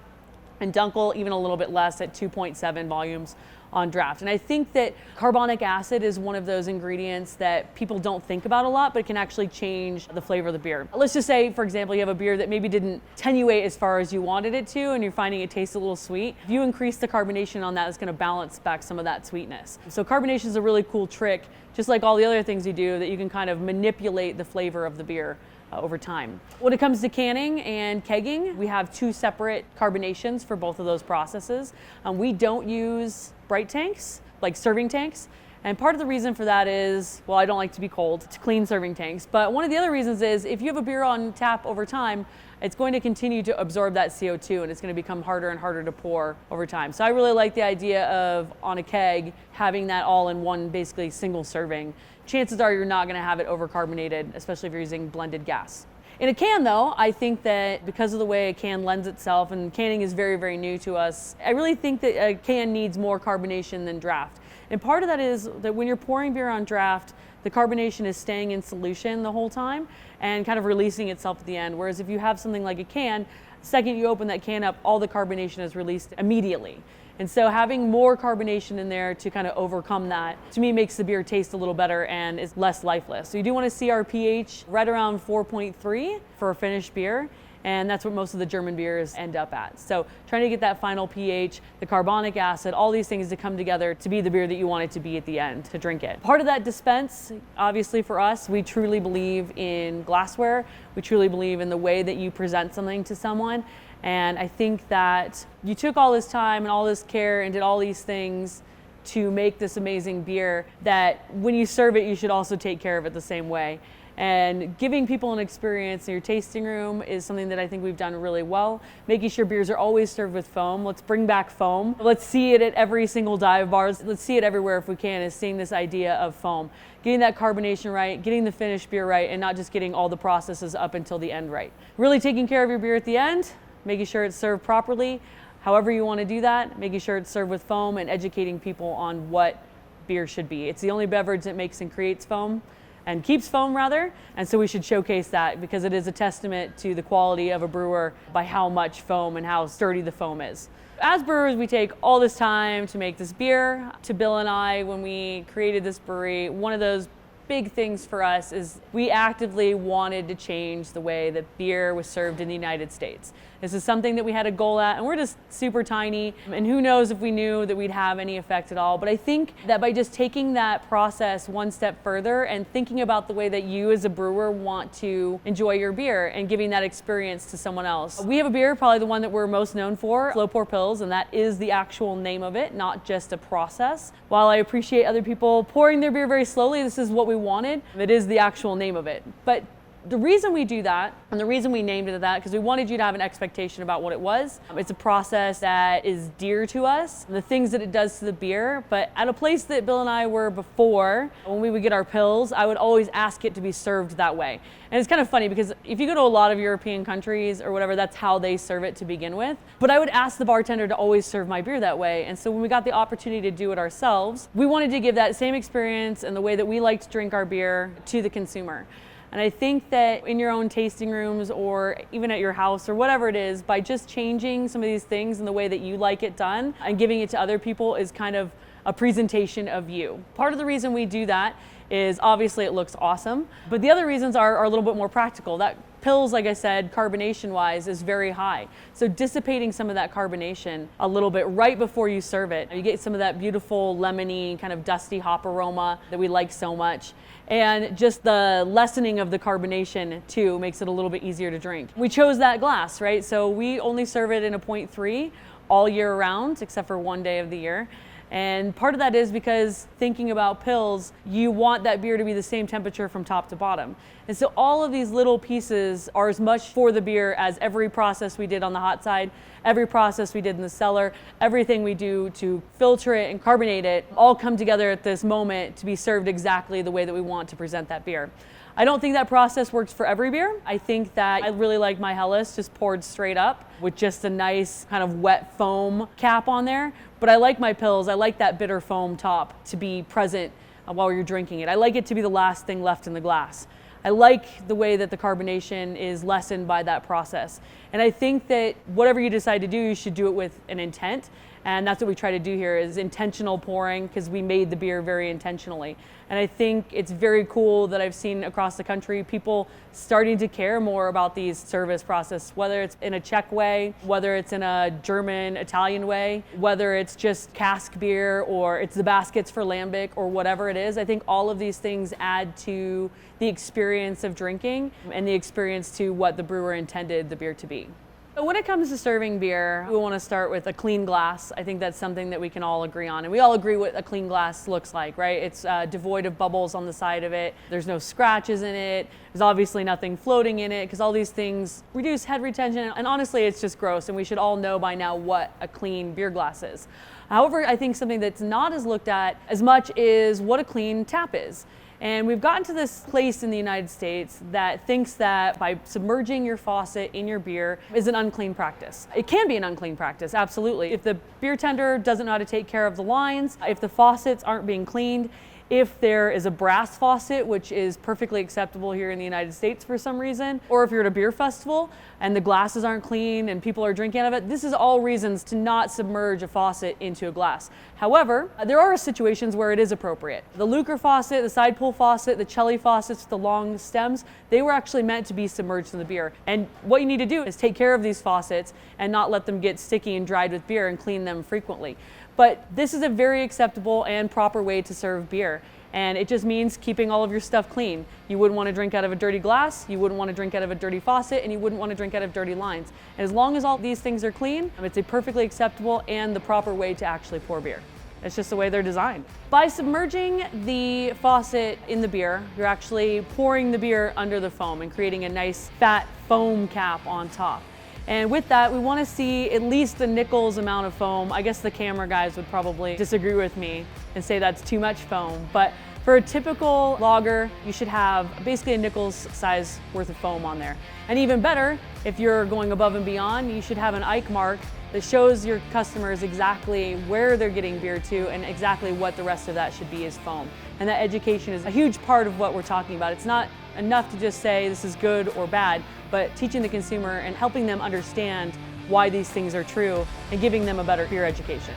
And Dunkel even a little bit less at 2.7 volumes on draft. And I think that carbonic acid is one of those ingredients that people don't think about a lot, but it can actually change the flavor of the beer. Let's just say, for example, you have a beer that maybe didn't attenuate as far as you wanted it to, and you're finding it tastes a little sweet. If you increase the carbonation on that, it's gonna balance back some of that sweetness. So carbonation is a really cool trick, just like all the other things you do, that you can kind of manipulate the flavor of the beer over time. When it comes to canning and kegging, we have two separate carbonations for both of those processes. We don't use bright tanks, like serving tanks. And part of the reason for that is, well, I don't like to be cold, to clean serving tanks. But one of the other reasons is if you have a beer on tap over time, it's going to continue to absorb that CO2 and it's going to become harder and harder to pour over time. So I really like the idea of, on a keg, having that all in one basically single serving. Chances are you're not going to have it overcarbonated, especially if you're using blended gas. In a can though, I think that because of the way a can lends itself, and canning is very, very new to us, I really think that a can needs more carbonation than draft. And part of that is that when you're pouring beer on draft, the carbonation is staying in solution the whole time and kind of releasing itself at the end. Whereas if you have something like a can, the second you open that can up, all the carbonation is released immediately. And so having more carbonation in there to kind of overcome that, to me, makes the beer taste a little better and is less lifeless. So you do want to see our pH right around 4.3 for a finished beer. And that's what most of the German beers end up at. So trying to get that final pH, the carbonic acid, all these things to come together to be the beer that you want it to be at the end, to drink it. Part of that dispense, obviously for us, we truly believe in glassware. We truly believe in the way that you present something to someone. And I think that you took all this time and all this care and did all these things to make this amazing beer, that when you serve it, you should also take care of it the same way. And giving people an experience in your tasting room is something that I think we've done really well. Making sure beers are always served with foam. Let's bring back foam. Let's see it at every single dive bars. Let's see it everywhere if we can, is seeing this idea of foam. Getting that carbonation right, getting the finished beer right, and not just getting all the processes up until the end right. Really taking care of your beer at the end, making sure it's served properly. However you want to do that, making sure it's served with foam and educating people on what beer should be. It's the only beverage that makes and creates foam, and keeps foam rather, and so we should showcase that because it is a testament to the quality of a brewer by how much foam and how sturdy the foam is. As brewers, we take all this time to make this beer. To Bill and I, when we created this brewery, one of those big things for us is we actively wanted to change the way that beer was served in the United States. This is something that we had a goal at, and we're just super tiny, and who knows if we knew that we'd have any effect at all. But I think that by just taking that process one step further and thinking about the way that you as a brewer want to enjoy your beer and giving that experience to someone else. We have a beer, probably the one that we're most known for, slow pour Pils, and that is the actual name of it, not just a process. While I appreciate other people pouring their beer very slowly, this is what we wanted. It is the actual name of it. But the reason we do that, and the reason we named it that, because we wanted you to have an expectation about what it was. It's a process that is dear to us, the things that it does to the beer. But at a place that Bill and I were before, when we would get our Pils, I would always ask it to be served that way. And it's kind of funny because if you go to a lot of European countries or whatever, that's how they serve it to begin with. But I would ask the bartender to always serve my beer that way. And so when we got the opportunity to do it ourselves, we wanted to give that same experience and the way that we like to drink our beer to the consumer. And I think that in your own tasting rooms or even at your house or whatever it is, by just changing some of these things in the way that you like it done and giving it to other people is kind of a presentation of you. Part of the reason we do that is obviously it looks awesome, but the other reasons are a little bit more practical. That Pils, like I said, carbonation-wise is very high. So dissipating some of that carbonation a little bit right before you serve it, you get some of that beautiful lemony, kind of dusty hop aroma that we like so much. And just the lessening of the carbonation too makes it a little bit easier to drink. We chose that glass, right? So we only serve it in a 0.3 all year round, except for one day of the year. And part of that is because thinking about pills, you want that beer to be the same temperature from top to bottom. And so all of these little pieces are as much for the beer as every process we did on the hot side, every process we did in the cellar, everything we do to filter it and carbonate it, all come together at this moment to be served exactly the way that we want to present that beer. I don't think that process works for every beer. I think that I really like my Helles just poured straight up with just a nice kind of wet foam cap on there. But I like my pills, I like that bitter foam top to be present while you're drinking it. I like it to be the last thing left in the glass. I like the way that the carbonation is lessened by that process. And I think that whatever you decide to do, you should do it with an intent. And that's what we try to do here is intentional pouring, because we made the beer very intentionally. And I think it's very cool that I've seen across the country people starting to care more about these service process, whether it's in a Czech way, whether it's in a German, Italian way, whether it's just cask beer or it's the baskets for lambic or whatever it is. I think all of these things add to the experience of drinking and the experience to what the brewer intended the beer to be. So when it comes to serving beer, we want to start with a clean glass. I think that's something that we can all agree on. And we all agree what a clean glass looks like, right? It's devoid of bubbles on the side of it. There's no scratches in it. There's obviously nothing floating in it, because all these things reduce head retention. And honestly, it's just gross. And we should all know by now what a clean beer glass is. However, I think something that's not as looked at as much is what a clean tap is. And we've gotten to this place in the United States that thinks that by submerging your faucet in your beer is an unclean practice. It can be an unclean practice, absolutely. If the beer tender doesn't know how to take care of the lines, if the faucets aren't being cleaned, if there is a brass faucet, which is perfectly acceptable here in the United States for some reason, or if you're at a beer festival and the glasses aren't clean and people are drinking out of it, this is all reasons to not submerge a faucet into a glass. However, there are situations where it is appropriate. The Lucre faucet, the side pull faucet, the Celli faucets with the long stems, they were actually meant to be submerged in the beer. And what you need to do is take care of these faucets and not let them get sticky and dried with beer and clean them frequently. But this is a very acceptable and proper way to serve beer. And it just means keeping all of your stuff clean. You wouldn't want to drink out of a dirty glass, you wouldn't want to drink out of a dirty faucet, and you wouldn't want to drink out of dirty lines. And as long as all these things are clean, it's a perfectly acceptable and the proper way to actually pour beer. It's just the way they're designed. By submerging the faucet in the beer, you're actually pouring the beer under the foam and creating a nice fat foam cap on top. And with that, we want to see at least a nickel's amount of foam. I guess the camera guys would probably disagree with me and say that's too much foam. But for a typical lager, you should have basically a nickel's size worth of foam on there. And even better, if you're going above and beyond, you should have an Ike mark that shows your customers exactly where they're getting beer to and exactly what the rest of that should be as foam. And that education is a huge part of what we're talking about. It's not enough to just say this is good or bad, but teaching the consumer and helping them understand why these things are true and giving them a better beer education.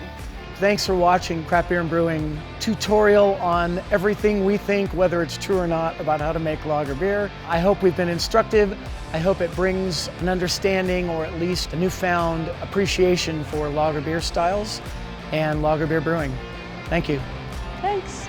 Thanks for watching Craft Beer and Brewing tutorial on everything we think, whether it's true or not, about how to make lager beer. I hope we've been instructive. I hope it brings an understanding or at least a newfound appreciation for lager beer styles and lager beer brewing. Thank you. Thanks.